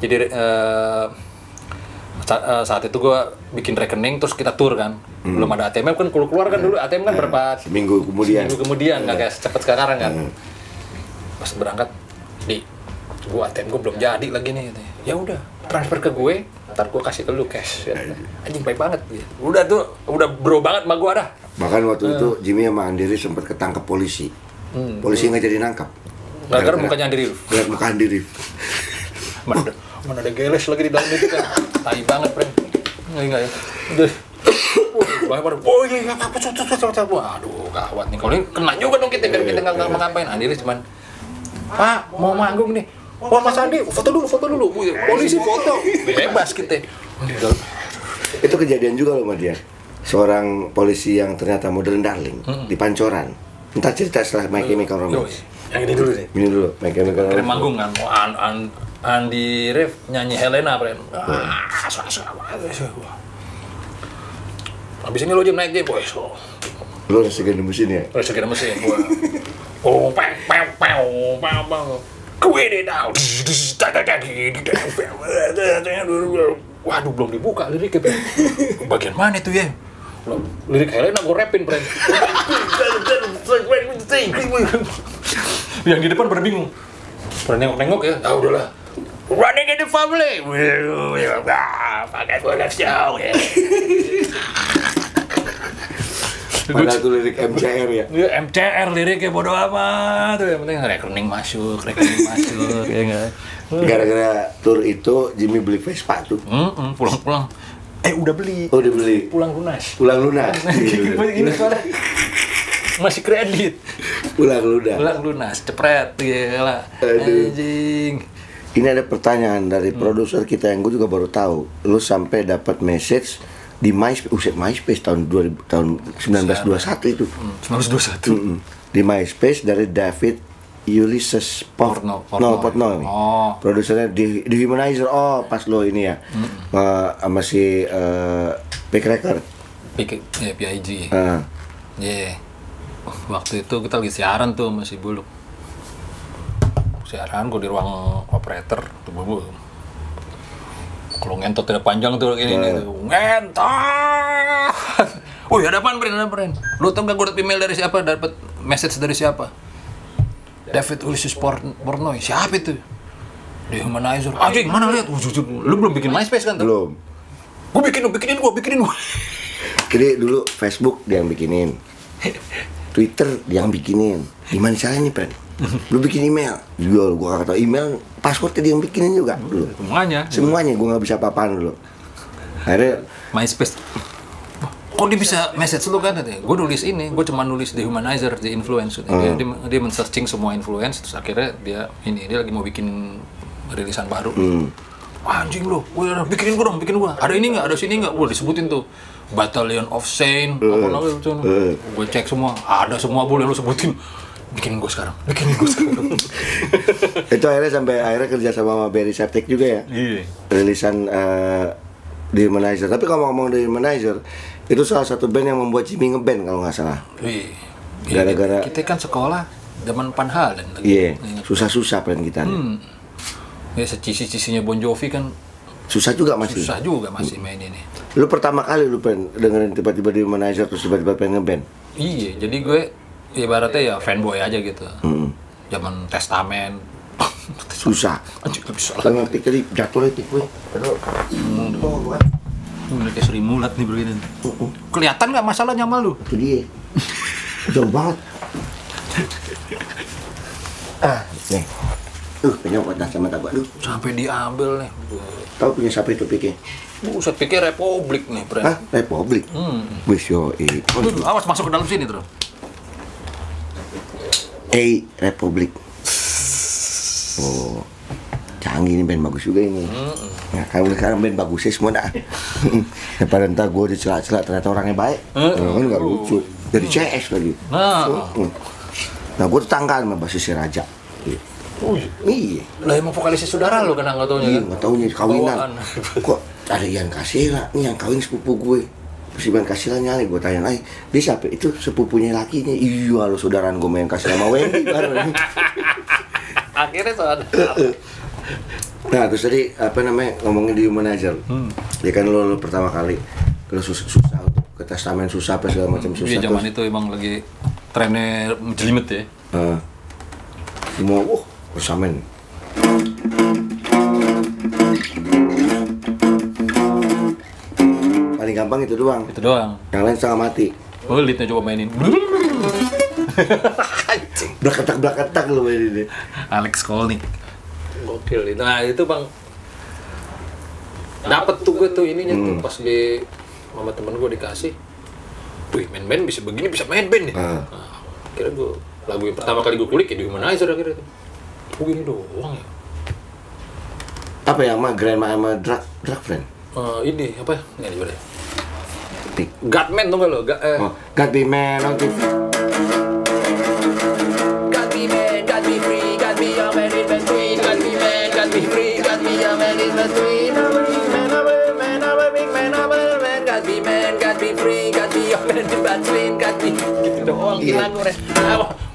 Jadi saat itu gua bikin rekening terus kita tur kan. Belum ada ATM kan keluar kan dulu ATM kan berapa seminggu kemudian nggak kayak cepet sekarang kan. Pas berangkat gua ATM gua belum jadi lagi nih gitu. Ya udah transfer ke gue, ntar gue kasih ke lu cash. Anjing baik banget gitu. Udah bro banget sama gue dah. Bahkan waktu itu Jimmy sama Andiri sempat ketangkep polisi. Polisi nggak jadi nangkap. Gara-gara mukanya Andiri. Lihat muka Andiri. Mana ada geles lagi di dalam itu kan. Tai banget, friend. Enggak ya. Udah. Oh iya, apa. Aduh, gawat nih. Kalau ini kena juga dong kita nggak ngapain. Andiri cuman, Pak, mau manggung nih. Wah Mas Andi, foto dulu. Polisi foto. Bebas kita. Itu kejadian juga loh sama dia. Seorang polisi yang ternyata modern darling di Pancoran. Entar cerita setelah My Chemical Romance. Yang ini dulu deh. Ini dulu, My Chemical Romance. Keren manggung kan. Andi Rif nyanyi Helena, friend. Habis ini lo Jim naik Jim, boy. Lo Rage Against the Machine ya? Rage Against the Machine, boy. Oh, pang. Gue deh now. Waduh, belum dibuka liriknya. Bagian mana itu ya? Lirik Helena gue rapin, friend. Yang di depan pada bingung. Pada nengok ya. Ah udahlah. Running in the family. Pakai gue live show ya. Padahal itu lirik MCR ya? Iya, MCR liriknya bodo amat. Yang penting rekening masuk ya enggak. Gara-gara tour itu Jimmy beli Vespa tuh. Pulang. Udah beli. Oh, udah beli. Pulang lunas. Ini soalnya masih kredit. Pulang lunas, cepret gila. Anjing. Ini ada pertanyaan dari produser kita yang gue juga baru tahu. Lu sampai dapat message di MySpace tahun 1921 itu. 1921. Di MySpace dari David Ulysses Portnoy. Produsernya di Humanizer. Oh, pas lo ini ya. Sama si Big Record. PIG. Waktu itu kita lagi siaran tuh masih Buluk. Siaran gue di ruang operator tuh kalau ngentot tidak panjang tuh ini ngentot. Ada apaan, Bren? Lu tau gak gue dapet email dari siapa? Dapet message dari siapa? David Ulysses Portnoy. Siapa itu? The Humanizer. Anjing, mana lihat? Lu belum bikin MySpace kan? Belum. Gue bikinin. Jadi dulu Facebook dia yang bikinin. Twitter dia yang bikinin. Gimana caranya, Pren? Lu bikin email? Iya, gua kagak tahu email, passwordnya dia yang bikinin juga dulu. Semuanya gua nggak bisa apa-apaan dulu. Akhirnya MySpace. Kok dia bisa message lu kan? Gue nulis ini, gue cuma nulis di Humanizer, di influence. Dia men-searching semua influence, terus akhirnya dia lagi mau bikin rilisan baru. Wah, anjing lu, bikinin gue. Ada ini nggak? Ada sini nggak? Wah, disebutin tuh Battalion of Saint, apa namanya itu? Gue cek semua, ada semua boleh lu sebutin. Bikinin gue sekarang. Itu akhirnya kerja sama Barry Septic juga ya. Iya. Rilisan di Humanizer. Tapi kalau ngomong di Humanizer, itu salah satu band yang membuat Jimmy ngeband kalau nggak salah. Iya. Gara-gara kita kan sekolah zaman Panhalen. Iya. Susah-susah band kita. Ya secisi-cisinya Bon Jovi kan. Susah juga masih main ini. Lu pertama kali lu pengen dengerin tiba-tiba di Humanizer terus tiba-tiba pengen ngeband? Iya. Jadi gue ibaratnya ya fanboy aja gitu. Zaman Testament. Susah. Anjir, bisa lah. Ngerti kali jatuh lagi gue. Ini kayak Sri Mulat nih begini. Kelihatan nggak masalahnya sama lu? Itu dia. Jauh banget. Nih. Punya otak sama tak gua. Sampai diambil nih. Tahu punya siapa itu pikir? Buset, pikir Republik nih, Bro. Hah? Republik? Wis yo. Awas masuk ke dalam sini, Bro. Republik. Oh. Canggih ini band bagus juga ini. Nah, kalau sekarang band bagusnya semua dah. Daripada ntar gue dicela-cela ternyata orangnya baik. Kan nggak lucu. Jadi CS lagi. Nah, gue tetanggaan sama basisnya Raja. Iya. Lah emang vokalisnya saudara lo kan nggak taunya. Iya, nggak taunya kawinan. Kok ada Ian Kasila nih yang kawin sepupu gue. Si Ian Kasila nyali, gue tanya lagi, dia siapa? Itu sepupunya lakinya. Iya, lo saudaraan gue main Kasila sama Wendy bareng. Akhirnya saudara. Nah, terus tadi apa namanya ngomongin di Humanizer. Ya kan lo pertama kali lo susah untuk ke Testament, susah apa segala macam susah. Iya, zaman itu emang lagi trennya jelimet ya. Semua Testament. Paling gampang itu doang. Yang lain setengah mati. Oh, leadnya coba mainin. Blaketak lo mainin deh. Alex Kolnick. Gokil itu. Nah, itu Bang. Dapat tuh gue tuh ininya tuh pas di sama temen gue dikasih. Wih, main band bisa begini, bisa main band nih. Nah, akhirnya gue lagu yang pertama kali gue kulik ya di Humanizer akhirnya tuh. Begini doang ya. Apa ya sama Grandma sama Drug Friend? Ini apa? Nggak coba deh. Godman tuh nggak lo? God be man, God be man, God be free, God be your man in between. God be man, God be free, God be your man in between. God be man, God be free, God be your man in between. God be gitu doang lagu deh.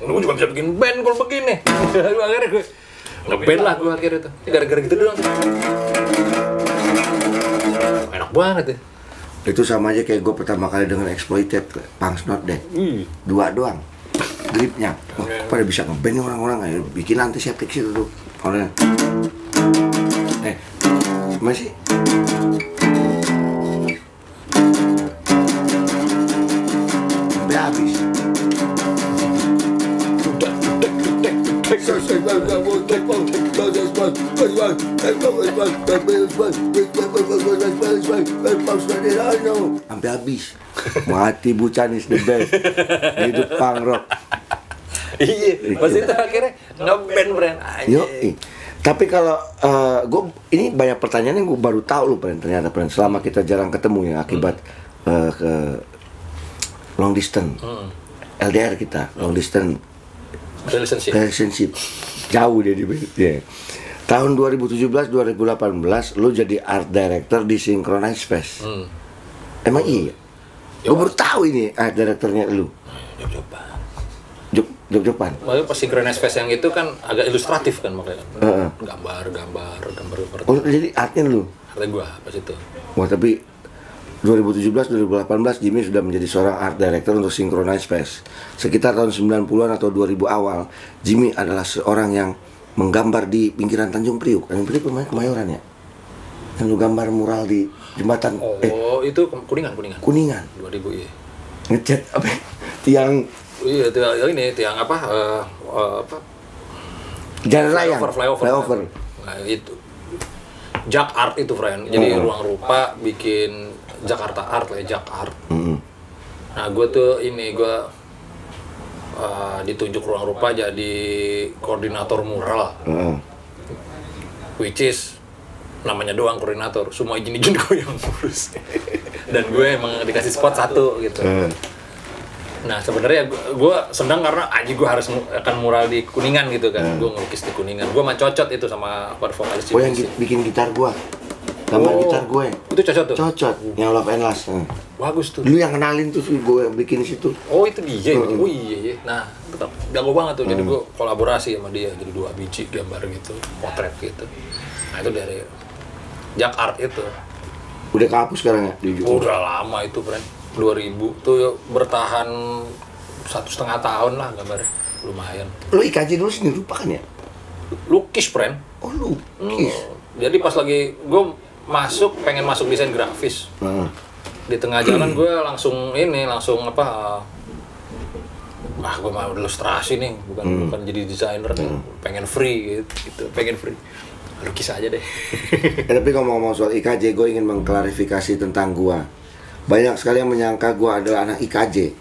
Gue juga bisa bikin band kalau begini. Akhirnya gue ngeband lah gue akhirnya tuh. Gara-gara gitu doang. Enak banget ya. Itu sama aja kayak gue pertama kali dengan Exploited, Punk's Not Dead. Dua doang gripnya. Pada bisa ngeband nih orang-orang, bikin antiseptik situ tuh orangnya. Masih sampai habis. Sampai habis. Mati Bucanis the best. Hidup punk rock. Iya, pas itu akhirnya ngeband brand aja. Yo, tapi kalau gue ini banyak pertanyaan yang gue baru tahu loh, ternyata selama kita jarang ketemu ya akibat ke long distance, LDR kita, long distance relationship, jauh dia di ya. Tahun 2017-2018 lu jadi art director di Synchronize Fest. Emang iya? Gue baru tahu ini art directornya lu. Jog-jogan. Makanya pas Synchronize Fest yang itu kan agak ilustratif kan makanya. Gambar. Oh, jadi artnya lu? Artnya gua pas itu. Wah, tapi 2017-2018 Jimmy sudah menjadi seorang art director untuk Synchronize Fest. Sekitar tahun 90-an atau 2000 awal, Jimmy adalah seorang yang menggambar di pinggiran Tanjung Priuk. Tanjung Priuk namanya Kemayoran ya? Yang lu gambar mural di jembatan. Oh, itu Kuningan. Kuningan. 2000 ya. Ngecat apa? Tiang Iya, tiang apa? Apa? Jalan layang. Flyover. Nah, itu. Jak Art itu, friend. Jadi ruang rupa bikin Jakarta Art lah, Jak Art. Nah, gue ditunjuk ruang rupa jadi koordinator mural. Which is namanya doang koordinator, semua izin gue yang ngurus. Dan gue emang dikasih spot satu gitu. Nah sebenarnya gue senang karena gue harus akan mural di Kuningan gitu kan. Gue ngelukis di Kuningan. Gue mah cocok itu sama vokalis. Oh yang bikin gitar gue, gambar gitar gue. Itu cocok tuh. Cocok. Yang Love and Last. Bagus tuh. Lu yang kenalin tuh gue bikin situ. Oh itu dia. Oh iya. Nah jago banget tuh. Jadi gue kolaborasi sama dia. Jadi 2 biji gambar gitu, potret gitu. Nah itu dari Jak Art itu. Udah kehapus sekarang ya di YouTube? Udah lama itu, friend. 2000 tuh bertahan 1,5 tahun lah gambarnya, lumayan. Lu IKJ dulu seni rupa kan ya? Lukis, friend. Oh lukis. Jadi pas lagi gue pengen masuk desain grafis. Di tengah jalan gue langsung apa? Gue mau ilustrasi nih, bukan jadi desainer. Pengen free gitu, pengen free. Lukis aja deh. Tapi ngomong-ngomong soal IKJ, gue ingin mengklarifikasi tentang gue. Banyak sekali yang menyangka gue adalah anak IKJ.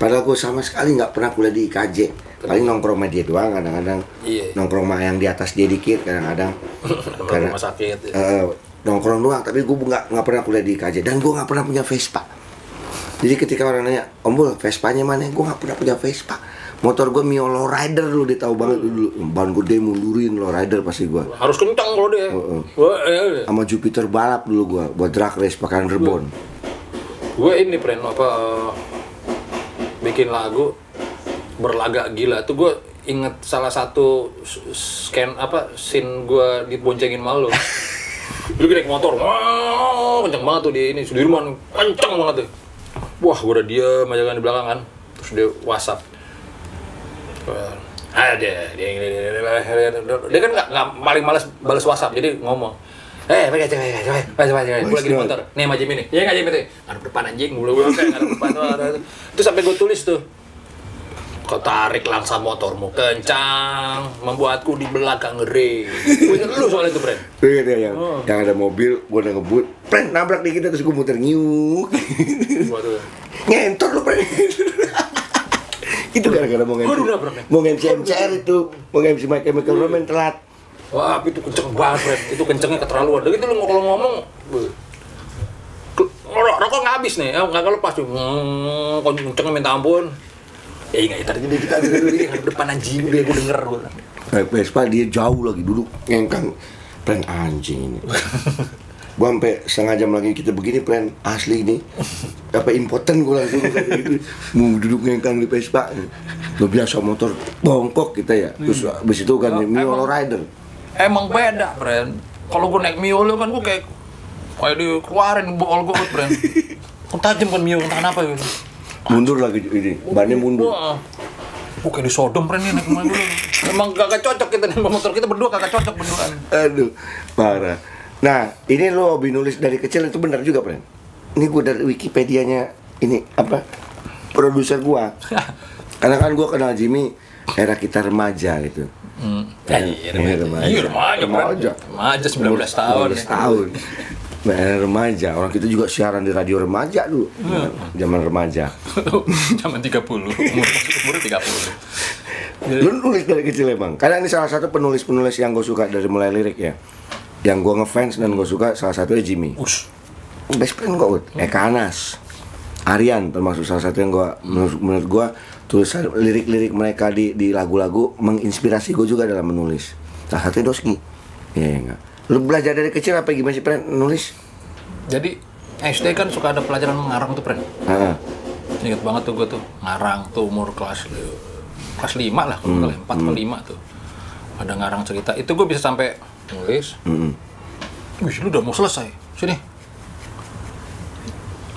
Padahal gue sama sekali nggak pernah kuliah di IKJ. Paling nongkrong sama dia doang kadang-kadang. Iya. Nongkrong sama yang di atas dia dikit kadang-kadang. Karena rumah sakit. Nongkrong doang, tapi gue nggak pernah kuliah di IKJ. Dan gue nggak pernah punya Vespa. Jadi ketika orang nanya, Om, Vespanya mana? Gue nggak pernah punya Vespa. Motor gue Mio Lowrider dulu, dia tahu banget dulu. Ban gede mundurin Lowrider pasti gue. Harus kencang kalau dia. Sama Jupiter balap dulu gue, buat drag race pakai underbone. Gue ini friend bikin lagu berlagak gila tuh. Gue inget salah satu scene gue diboncengin malu. Lu naik motor, wah kenceng banget tuh di Sudirman, kenceng banget tuh. Wah gue udah diem aja kan di belakang kan, terus dia WhatsApp. Dia kan nggak paling malas balas WhatsApp, jadi ngomong. Gue lagi di motor, nih sama Jimmy nih. Iya nggak Jimmy tuh? Ngadep depan anjing, gue kayak ngadep depan tuh. Itu sampai gue tulis tuh. Kau tarik langsa motormu kencang, membuatku di belakang ngeri. Gue inget lu soal itu, Bren. Iya, yang ada mobil, gue udah ngebut, Bren, nabrak di kita, terus gue muter nyiuk. Ngentor lu, Bren. Itu gara-gara mau MC MCR itu, mau MC My Chemical Romance telat. Wah, itu kenceng banget, Bren. Itu kencengnya keterlaluan. Gitu lu kalau ngomong, rokok nggak habis nih, nggak lepas tuh. Kencengnya minta ampun. Ya ingat tadi kita depan anjing dia gue denger gue. Vespa dia jauh lagi duduk ngengkang, plan anjing ini. Gua sampai setengah jam lagi kita begini plan asli ini. Apa impoten gue langsung gitu. Mau duduk ngengkang di Vespa. Lo biasa motor bongkok kita ya. Terus abis itu kan Mio Lowrider. Emang beda, Bren. Kalau gue naik Mio lo kan gue kayak dikeluarin bol gue, Bren. Tajam kan Mio, entah kenapa gitu. Mundur lagi ini, bannya mundur. Gue kayak di Sodom, Pren, nih naik kemana dulu. Emang kagak cocok kita nih, motor kita berdua kagak cocok berduaan. Aduh, parah. Nah, ini lo hobi nulis dari kecil itu benar juga, Pren? Ini gue dari Wikipedianya, ini apa, produser gue. Karena kan gue kenal Jimmy era kita remaja gitu. Remaja 19 tahun. 19 tahun. Remaja, orang kita juga siaran di radio remaja dulu. Zaman remaja. Zaman 30, umur 30. Lu nulis dari kecil emang? Karena ini salah satu penulis-penulis yang gue suka dari mulai lirik ya. Yang gue ngefans dan gue suka salah satunya Jimmy. Best friend gue, Eka Anas, Aryan termasuk salah satu yang gue menurut gue tulisan lirik-lirik mereka di lagu-lagu menginspirasi gue juga dalam menulis. Salah satunya Doski. Iya enggak. Lu belajar dari kecil apa gimana sih, Pren, nulis? Jadi SD kan suka ada pelajaran ngarang tuh, Pren. Ingat banget tuh gue tuh ngarang tuh umur kelas 5 lah, kalau 4 atau 5 tuh. Ada ngarang cerita. Itu gue bisa sampai nulis. Wih, lu udah mau selesai. Sini.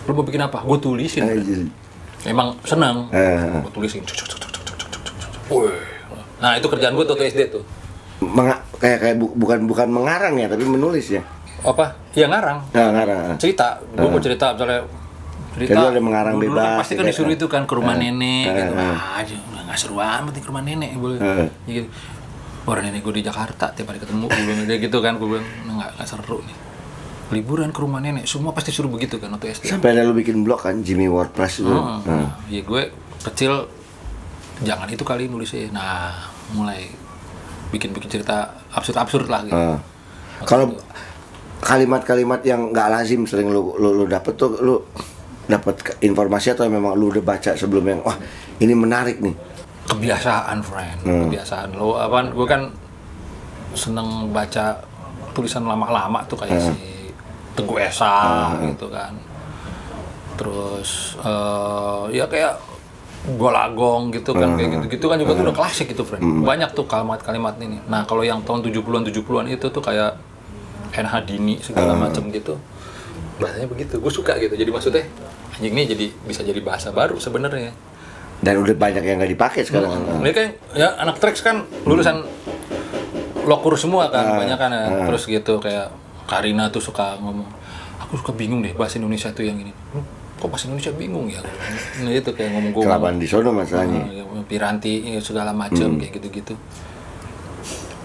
Lu mau bikin apa? Gue tulisin. Emang senang. Gue tulisin. Wih. Nah, itu kerjaan gue tuh SD tuh. Bukan mengarang ya, tapi menulis ya. Apa? Ya ngarang. Ngarang. Cerita. Gue mau cerita misalnya Jadi ada mengarang dulu bebas. Kan pasti kan disuruh itu kan ke rumah nenek gitu. Aja nggak seru amat ke rumah nenek boleh. Gitu. Orang nenek gue di Jakarta tiap hari ketemu gue bilang dia gitu kan, gue bilang nggak seru nih. Liburan ke rumah nenek, semua pasti suruh begitu kan waktu SD. Sampai ada lu bikin blog kan, Jimmy WordPress itu. Ya gue kecil jangan itu kali nulisnya. Nah, mulai bikin cerita absurd lah gitu. Kalau kalimat-kalimat yang nggak lazim sering lu dapet tuh, lu dapat informasi atau memang lu udah baca sebelumnya, wah ini menarik nih? Kebiasaan, friend. Kebiasaan lo apa, gue kan seneng baca tulisan lama-lama tuh kayak si Teguh Esa gitu kan. Terus ya kayak Golagong gitu kan, kayak gitu-gitu kan juga tuh udah klasik gitu, friend. Banyak tuh kalimat-kalimat ini. Nah, kalau yang tahun 70-an itu tuh kayak NH Dini segala macam gitu. Bahasanya begitu. Gue suka gitu. Jadi maksudnya anjing ini jadi bisa jadi bahasa baru sebenarnya. Dan udah banyak yang nggak dipakai sekarang. Ini kan ya anak Trax kan lulusan lokur semua kan, banyak kan ya. Terus gitu kayak Karina tuh suka ngomong, aku suka bingung deh bahasa Indonesia tuh yang ini. Kok bahasa Indonesia bingung ya? Nah itu kayak ngomong gue. Kelaban di sono masalahnya. Piranti segala macam kayak gitu-gitu.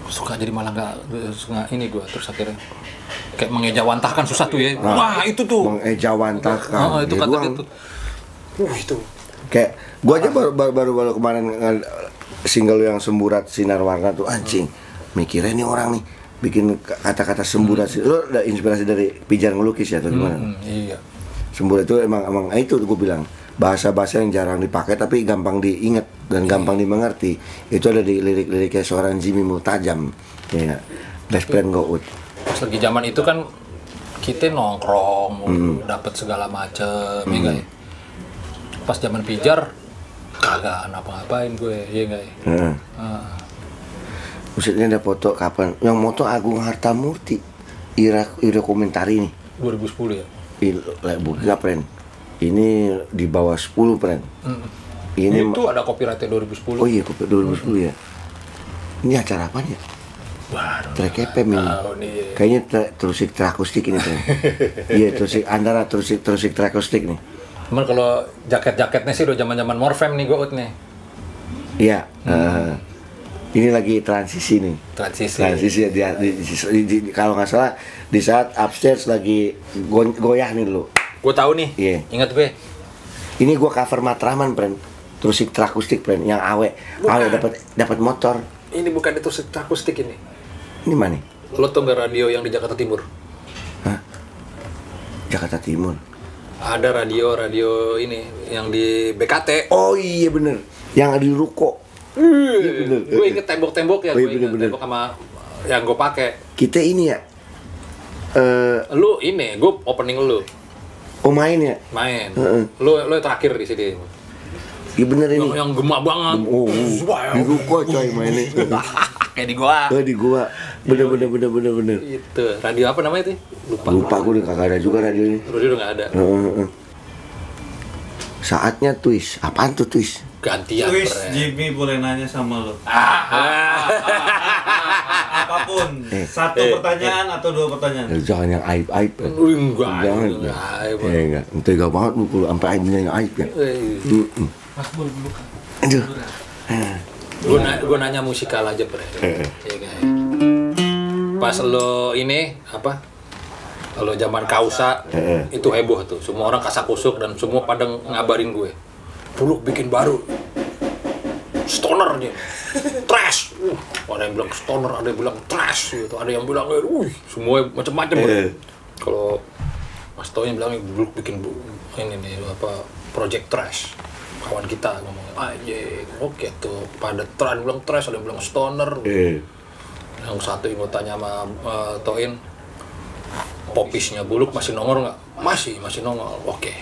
Suka jadi malah nggak ini gue, terus akhirnya kayak mengejawantahkan susah tuh ya. Wah itu tuh. Mengejawantahkan. Itu kata gitu. Itu. Kayak gua aja baru kemarin single yang Semburat Sinar Warna tuh anjing. Mikirnya nih orang nih bikin kata-kata semburat. Lo ada inspirasi dari Pijar ngelukis ya atau gimana? Iya. Semburat itu emang itu gue bilang. Bahasa-bahasa yang jarang dipakai tapi gampang diingat dan gampang dimengerti. Itu ada di lirik-liriknya seorang Jimmy Multajam. Ya, best friend Gout. Pas lagi zaman itu kan kita nongkrong, dapat segala macem, ya guys. Pas zaman Pijar kagak apa-apain gue, ya guys. Maksudnya ada foto kapan? Yang moto Agung Hartamurti, Ira komentari nih. 2010 ya. Bukan friend. Ini di bawah 10 friend. Ini itu ada copyrightnya 2010. Oh iya, copyright 2010 ya. Ini acara apa ya? Waduh. Track FM ini. Kayaknya terusik akustik ini friend. Iya, terusik antara terusik akustik nih. Cuman kalau jaket-jaketnya sih udah zaman-zaman Morfem nih Gout nih. Iya. Ini lagi transisi nih. Transisi kalau nggak salah di saat upstairs lagi goyah nih dulu. Gue tahu nih. Iya. Ingat gue. Ini gue cover Matraman, friend. Terusik akustik, friend. Yang awe dapat motor. Ini bukan itu akustik ini. Ini mana? Lo tau nggak radio yang di Jakarta Timur? Hah? Jakarta Timur. Ada radio ini yang di BKT. Oh iya bener. Yang di ruko. Iya bener. Gue inget tembok-tembok ya. Oh, iya, gue inget tembok sama yang gue pakai. Kita ini ya. Lu ini, gue opening lu. Oh main ya? Main. Lu terakhir di sini. Iya bener ini. Yang gemak banget. Oh, di ruko coy mainnya. Kayak di gua. Di gua. Bener. Itu. Radio apa namanya itu? Lupa gue udah kagak ada juga radio ini. Radio udah nggak ada. Saatnya twist. Apaan tuh twist? Gantian. Twist, Jimmy boleh nanya sama lo. Apapun. Satu pertanyaan atau dua pertanyaan. Jangan yang aib-aib. Enggak. Jangan. Enggak. Tega banget lu kalau sampai aibnya yang aib ya. Mas Bul bukan. Aduh. Gue nanya musikal aja, Bre. Iya, guys. Pas lo ini apa? Kalau zaman Kausa itu heboh tuh. Semua orang kasak-kusuk dan semua pada ngabarin gue. Buluk bikin baru. Stoner nih. Trash. Ada yang bilang stoner, ada yang bilang trash gitu. Ada yang bilang semua macam-macam. Kalau Mas Toy bilang Buluk bikin ini nih apa project trash. Kawan kita ngomong aja, oke tuh pada tren bilang trash, ada yang bilang stoner. Yang satu anggotanya sama Toin, popisnya Buluk masih nongol nggak? Masih nongol. Oke.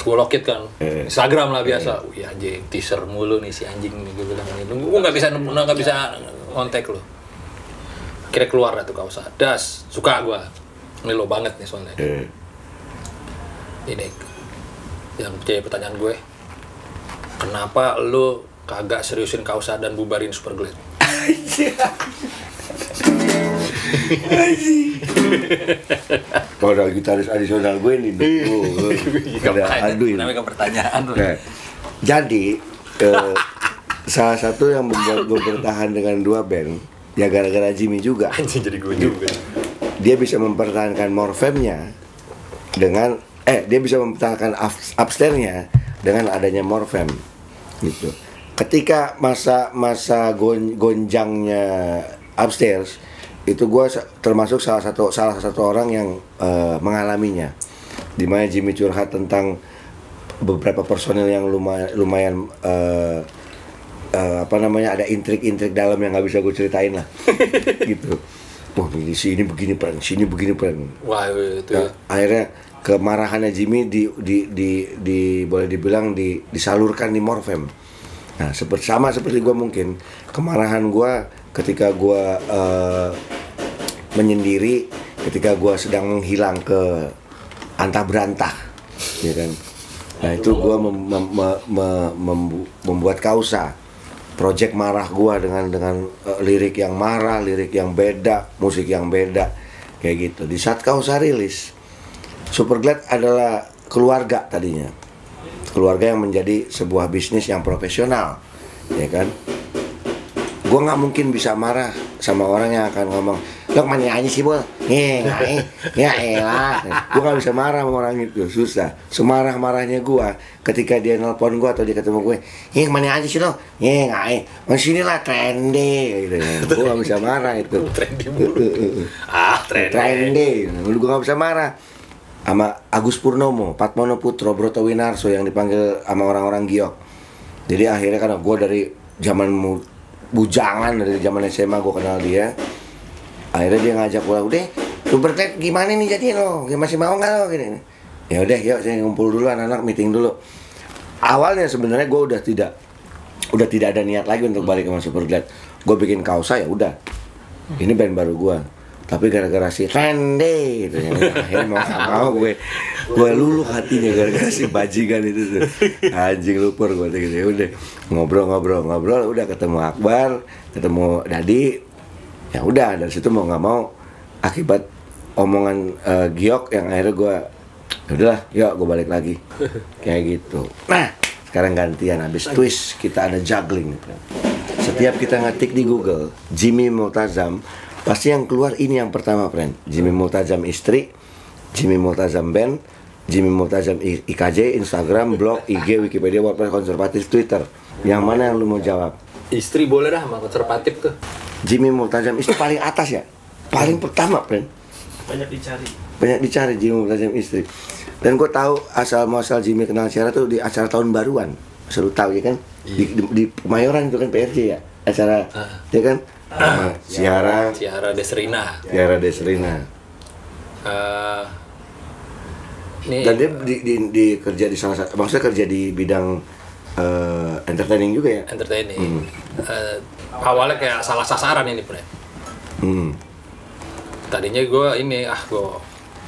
Gue lokit kan, Instagram lah biasa. Wih anjing, teaser mulu nih si anjing nih, gue bilang ini. Gue nggak bisa kontak lo. Kira keluar lah tuh Kausa. Das, suka gue. Ini lo banget nih soalnya. Ini yang jadi pertanyaan gue, kenapa lo kagak seriusin Kausa dan bubarin Super Glad? Kalau ada gitaris adisional gue nih, aduh ini. Namanya pertanyaan. Nah, jadi salah satu yang membuat gue bertahan dengan 2 band ya gara-gara Jimmy juga. Anjing jadi gue juga. Dia bisa mempertahankan Morfem-nya dengan dia bisa mempertahankan upstairs-nya dengan adanya Morfem gitu. Ketika masa gonjangnya upstairs itu gue termasuk salah satu orang yang mengalaminya, dimana Jimmy curhat tentang beberapa personil yang lumayan ada intrik-intrik dalam yang nggak bisa gue ceritain lah gitu. Wah ini sini begini peran. Wah itu ya. Akhirnya kemarahannya Jimmy boleh dibilang disalurkan di Morfem. Nah seperti gue mungkin kemarahan gue ketika gue menyendiri, ketika gue sedang menghilang ke antah berantah, ya kan. Nah itu gue membuat Kausa, project marah gue dengan lirik yang marah, lirik yang beda, musik yang beda, kayak gitu. Di saat Kausa rilis, Superglad adalah keluarga tadinya, keluarga yang menjadi sebuah bisnis yang profesional, ya kan. Gue nggak mungkin bisa marah sama orang yang akan ngomong, lo mana aja sih bol, ya elah. Gue nggak bisa marah sama orang itu, susah. Semarah-marahnya gue ketika dia nelpon gue atau dia ketemu gue, mana aja sih lo, sini lah trendy, gitu. Gue nggak bisa marah itu. Trendy mulu. Trendy. Gue nggak bisa marah sama Agus Purnomo, Patmono Putro, Broto Winarso yang dipanggil sama orang-orang giok. Jadi akhirnya karena gue dari zaman bujangan, dari zaman SMA gue kenal dia. Akhirnya dia ngajak pulang, udah Superglad gimana nih jadi lo, masih mau nggak lo gini? Ya udah, yuk saya ngumpul dulu, anak-anak meeting dulu. Awalnya sebenarnya gue udah tidak ada niat lagi untuk balik sama Superglad. Gue bikin Kausa ya udah, ini band baru gue. Tapi gara-gara si Randy gitu, akhirnya mau gue luluh hatinya gara-gara si bajingan itu tuh. Anjing luper gue gitu. Ya udah ngobrol, udah ketemu Akbar, ketemu Dadi. Ya udah dari situ mau nggak mau akibat omongan giok yang akhirnya gue ya udahlah, yuk gue balik lagi kayak gitu. Nah sekarang gantian, habis twist kita ada juggling. Setiap kita ngetik di Google Jimmy Multazam, pasti yang keluar ini yang pertama, friend. Jimmy Multazam istri, Jimmy Multazam band, Jimmy Multazam IKJ, Instagram, blog, IG, Wikipedia, WordPress, konservatif, Twitter. Yang mana yang lu mau jawab? Istri boleh dah, sama konservatif tuh. Jimmy Multazam istri paling atas ya, paling pertama, friend. Banyak dicari Jimmy Multazam istri. Dan gue tahu asal muasal Jimmy kenal Ciara tuh di acara tahun baruan. Selalu tahu ya kan? Di Kemayoran itu kan PRJ ya, acara ya kan? Ciara Desrina. Dan dia di kerja di salah satu, maksudnya kerja di bidang entertaining juga ya. Entertaining. Awalnya kayak salah sasaran ini, Bre. Tadinya gue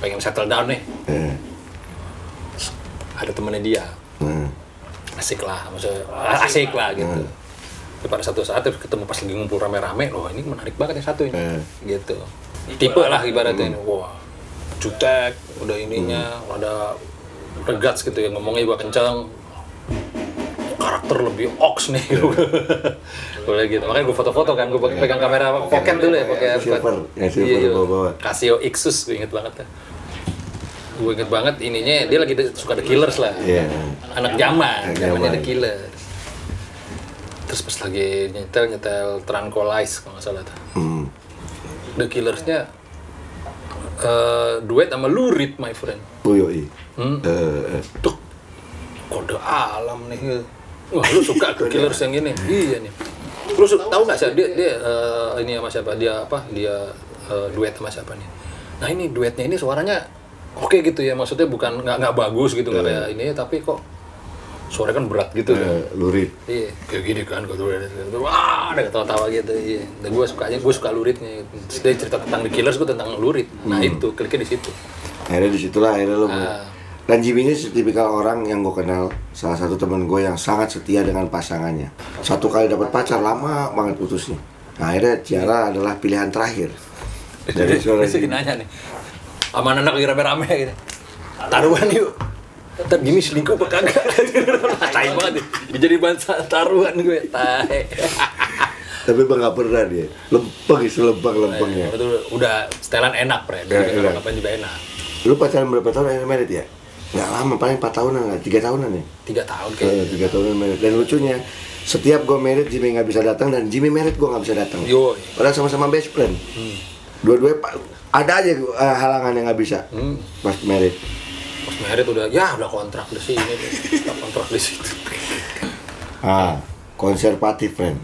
pengen settle down nih. Ada temennya dia. Asik lah gitu. Tapi pada satu saat ketemu pas lagi ngumpul rame-rame, loh ini menarik banget yang satu ini, gitu. Tipe lah ibaratnya ini, wah, jutek, udah ininya, ada regats gitu ya, ngomongnya juga kencang, karakter lebih oks nih, boleh gitu. Makanya gue foto-foto kan, gue pegang kamera pocket dulu ya, pakai silver Casio Ixus, gue inget banget ya. Gue inget banget ininya, dia lagi suka The Killers lah, anak zamannya The Killers. Terus pas lagi nyetel Tranquilize kalau nggak salah tuh. The Killers-nya duet sama Lurid, my friend. Oh yoi. Tuh kode alam nih. Wah, lu suka The Killers yang ini? Iya nih. Lu tahu nggak sih dia ini sama siapa? Dia duet sama siapa nih? Nah ini duetnya ini suaranya oke gitu ya, maksudnya bukan nggak bagus gitu nggak kayak ini, tapi kok suaranya kan berat gitu kan. Lurid. Iya, kayak gini kan, wah, ada ketawa-tawa gitu. Iya, dan gue suka Luridnya. Terus dia cerita tentang The Killers, gue tentang Lurid. Nah itu, kliknya di situ. Akhirnya lo. Dan Jimmy ini tipikal orang yang gue kenal, salah satu teman gue yang sangat setia dengan pasangannya. Satu kali dapat pacar, lama banget putusnya. Nah, akhirnya Ciara adalah pilihan terakhir. Dari suara Terus Jimmy. nanya nih, sama anak lagi rame-rame gitu. Taruhan yuk. Ntar Jimmy selingkuh apa kagak? Tai banget. Jadi bahan taruhan gue. Tai. Tapi bang nggak pernah dia. Lempeng itu lempeng-lempengnya. Itu udah setelan enak, Pre. Ya, Jadi enak. ngapain juga enak. Lu pacaran berapa tahun akhirnya merit ya? Nggak lama, paling 4 tahunan nggak? 3 tahunan ya? 3 tahun kayaknya. 3 tahunan merit. Dan lucunya, setiap gue merit Jimmy nggak bisa datang dan Jimmy merit gue nggak bisa datang. Yo. Padahal sama-sama best friend. Dua-duanya ada aja halangan yang nggak bisa pas merit. Pas merit udah kontrak di sini deh. Udah kontrak di situ. Konservatif friend.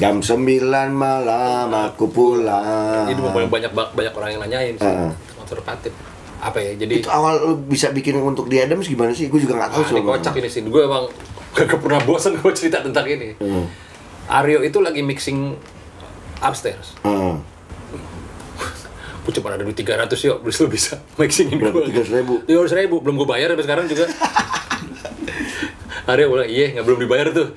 Jam 9 malam aku pulang. Ini banyak orang yang nanyain sih. Konservatif. Apa ya? Jadi Itu awal lu bisa bikin untuk The Addams gimana sih? Gue juga nggak tahu ini kocak ini sih. Gue emang gak pernah bosan gue cerita tentang ini. Aryo itu lagi mixing upstairs. Gue cuma ada duit 300 yuk, lu bisa mixingin gue. Berapa? 300.000? 300.000, belum gue bayar sampai sekarang juga. Aryo bilang, iya belum dibayar tuh.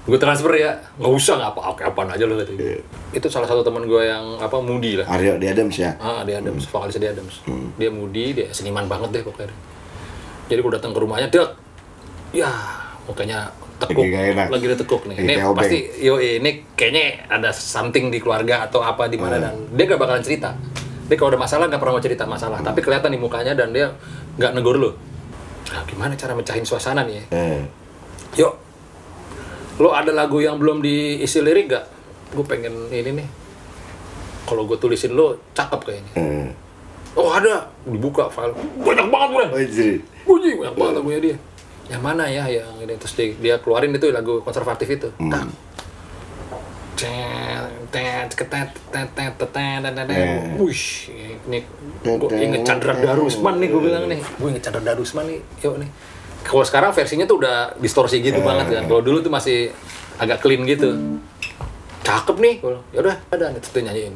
Gue transfer ya, nggak usah, nggak apa-apaan aja lo katanya. Itu salah satu teman gue yang Moody lah. Aryo The Addams ya? The Addams, vokalisnya The Addams. Dia Moody, dia seniman banget deh pokoknya. Jadi gue datang ke rumahnya, ya mukanya tekuk, Lagi nggak enak. lagi ditekuk nih. Ini Kayak pasti, ini kayaknya ada something di keluarga atau apa di mana, dan dia gak bakalan cerita. Dia kalau ada masalah gak pernah mau cerita masalah, tapi kelihatan di mukanya dan dia gak negur lo. Nah, gimana cara mecahin suasana nih? Yuk, lo ada lagu yang belum diisi lirik gak? Gue pengen ini nih. Kalau gue tulisin lo cakep kayaknya. Oh ada, dibuka file. Banyak banget gue. Banyak banget lagunya dia. Yang mana ya yang ini, terus dia keluarin itu lagu konservatif itu. Wush, ini gue inget Chandra Darusman nih, gue bilang nih, gue inget Chandra Darusman nih, yuk nih. Kalau sekarang versinya tuh udah distorsi gitu banget kan. Kalau dulu tuh masih agak clean gitu. Cakep nih, ya udah ada nih, terus dia nyanyiin.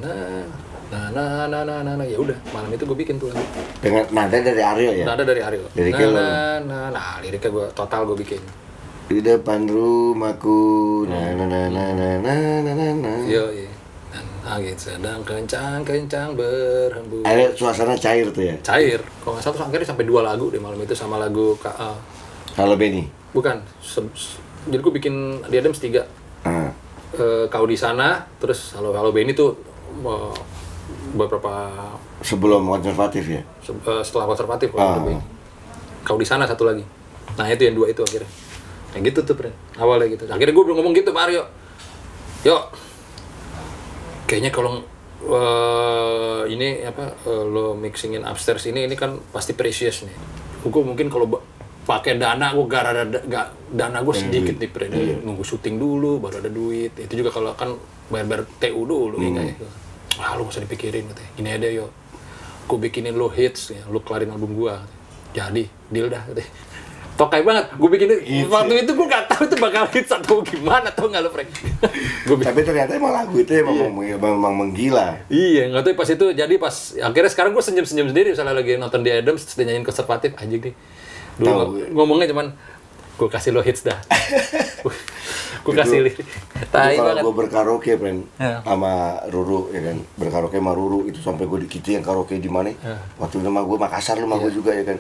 Ya udah, malam itu gue bikin tuh lagu. Dengan nada dari Aryo ya? Nada dari Aryo. Liriknya lo? Liriknya gue total gue bikin. Di depan rumahku, Yo, iya. Dan angin sedang kencang-kencang berhembus. Ada suasana cair tuh ya? Cair. Kalau nggak salah terus akhirnya sampai 2 lagu deh malam itu sama lagu Halo Benny? bukan. Jadi gue bikin The Addams 3. Kau di sana, terus Halo Benny tuh beberapa Sebelum konservatif ya? setelah konservatif Kau di sana satu lagi. Nah itu yang 2 itu akhirnya. Kayak gitu tuh, Pren. Awalnya gitu. Akhirnya gue ngomong gitu, Mario. Yuk. Kayaknya kalau ini lo mixingin upstairs ini kan pasti precious nih. Gue mungkin kalau pakai dana gue dana gue sedikit nih, Pren. Nunggu syuting dulu baru ada duit. Itu juga kalau kan bayar TU dulu kayaknya. Lo gak usah dipikirin katanya. Gini aja yuk. Gue bikinin lo hits ya, lo kelarin album gue. Jadi, deal dah katanya. Tokai banget, gue bikin waktu itu gue gak tahu itu bakal hits atau gimana, tau gak lo, Frank? Tapi ternyata emang lagu itu emang menggila. Iya, gak tahu pas itu, jadi pas akhirnya sekarang gue senyum-senyum sendiri misalnya lagi nonton The Addams terus dia nyanyiin konservatif, anjing nih. Dulu ngomongnya cuman, gue kasih lo hits dah. Gue kasih lirik. Tai banget. Kalau gue berkaraoke, friend, sama Ruru, ya kan, berkaraoke sama Ruru itu sampai gue dikiti yang karaoke di mana? Waktu itu sama gue Makassar, lu sama gue juga ya kan.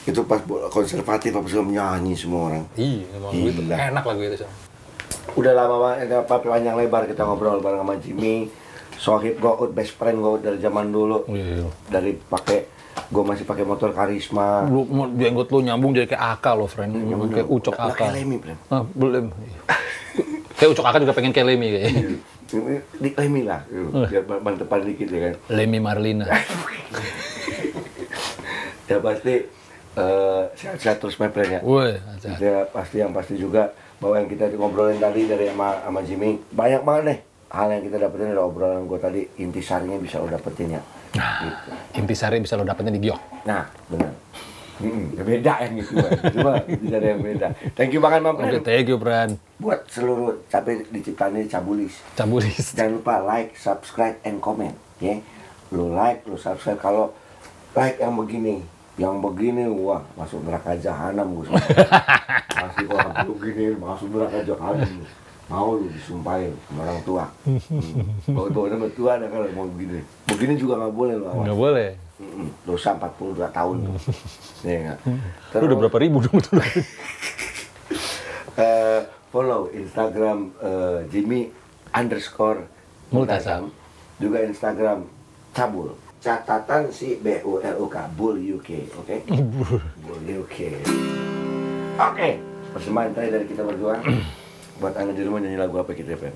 Itu pas konservatif apa semua nyanyi semua orang. Iya, emang gitu. Enak lagu itu sih. Udah lama banget, panjang lebar kita ngobrol bareng sama Jimmy. Sohib gue, best friend gue dari zaman dulu. Dari gue masih pakai motor Karisma. Lu jenggot lu nyambung jadi kayak Aka lo, friend. Kayak Ucok Aka. Kayak Lemi, friend. Belum. Kayak Ucok Aka juga pengen kayak Lemi kayaknya. Di Lemi lah, biar bantepan dikit ya kan. Lemi Marlina. Ya pasti sehat-sehat terus my friend ya. Ya pasti juga bahwa yang kita ngobrolin tadi dari sama Jimmy banyak banget nih hal yang kita dapetin dari obrolan gue tadi, intisarinya bisa lo dapetin ya. Gitu. Intisari bisa lo dapetin di Giok. Nah benar. Beda yang gitu, cuma tidak ada yang beda. Thank you banget, Mam. Oke, thank you, Bran. Buat seluruh capek diciptaannya Cabulis. Jangan lupa like, subscribe, and comment, ya. Lo like, lo subscribe. Kalau like yang begini, wah masuk neraka jahanam gue. Masih orang begini masuk neraka jahanam. mau lu disumpahin sama orang tua. Bawa nama tua ada kalau mau begini. Begini juga nggak boleh lu awas. Nggak boleh. Dosa 42 tahun tuh. Iya nggak? Lu udah berapa ribu dong tuh? Follow Instagram Jimmy_Multasam, juga Instagram Cabul. Catatan si BULUK, Bull UK, oke? Bull UK. Oke, persembahan terakhir dari kita berdua. Buat anda di rumah nyanyi lagu apa kita, Pen?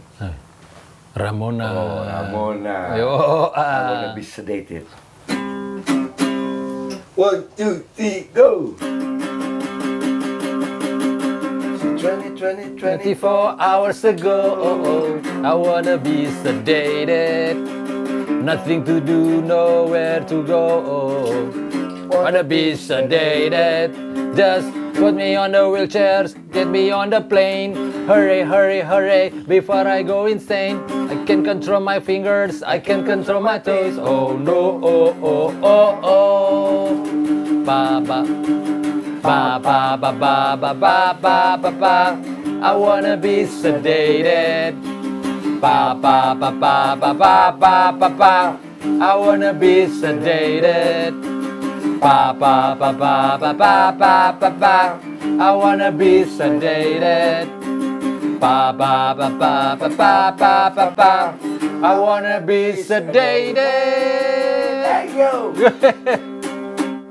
Ramona. Oh, Ramona. Yo, Ramona Be Sedated. 1, 2, 3, go! 24 hours ago, I wanna be sedated. Nothing to do, nowhere to go. Wanna be sedated. Just put me on the wheelchairs, get me on the plane. Hurry, hurry, hurry, before I go insane. I can control my fingers, I can control my toes. Oh no, oh, oh, oh, oh. Ba-ba. Ba ba ba ba ba ba ba ba ba. I wanna be sedated. Ba ba ba ba ba ba ba ba ba. I wanna be sedated. Ba ba ba ba ba ba ba ba ba. I wanna be sedated. Ba ba ba ba ba ba ba ba ba. I wanna be sedated. Hey yo!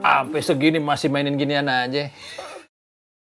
Sampai segini masih mainin ginian aja.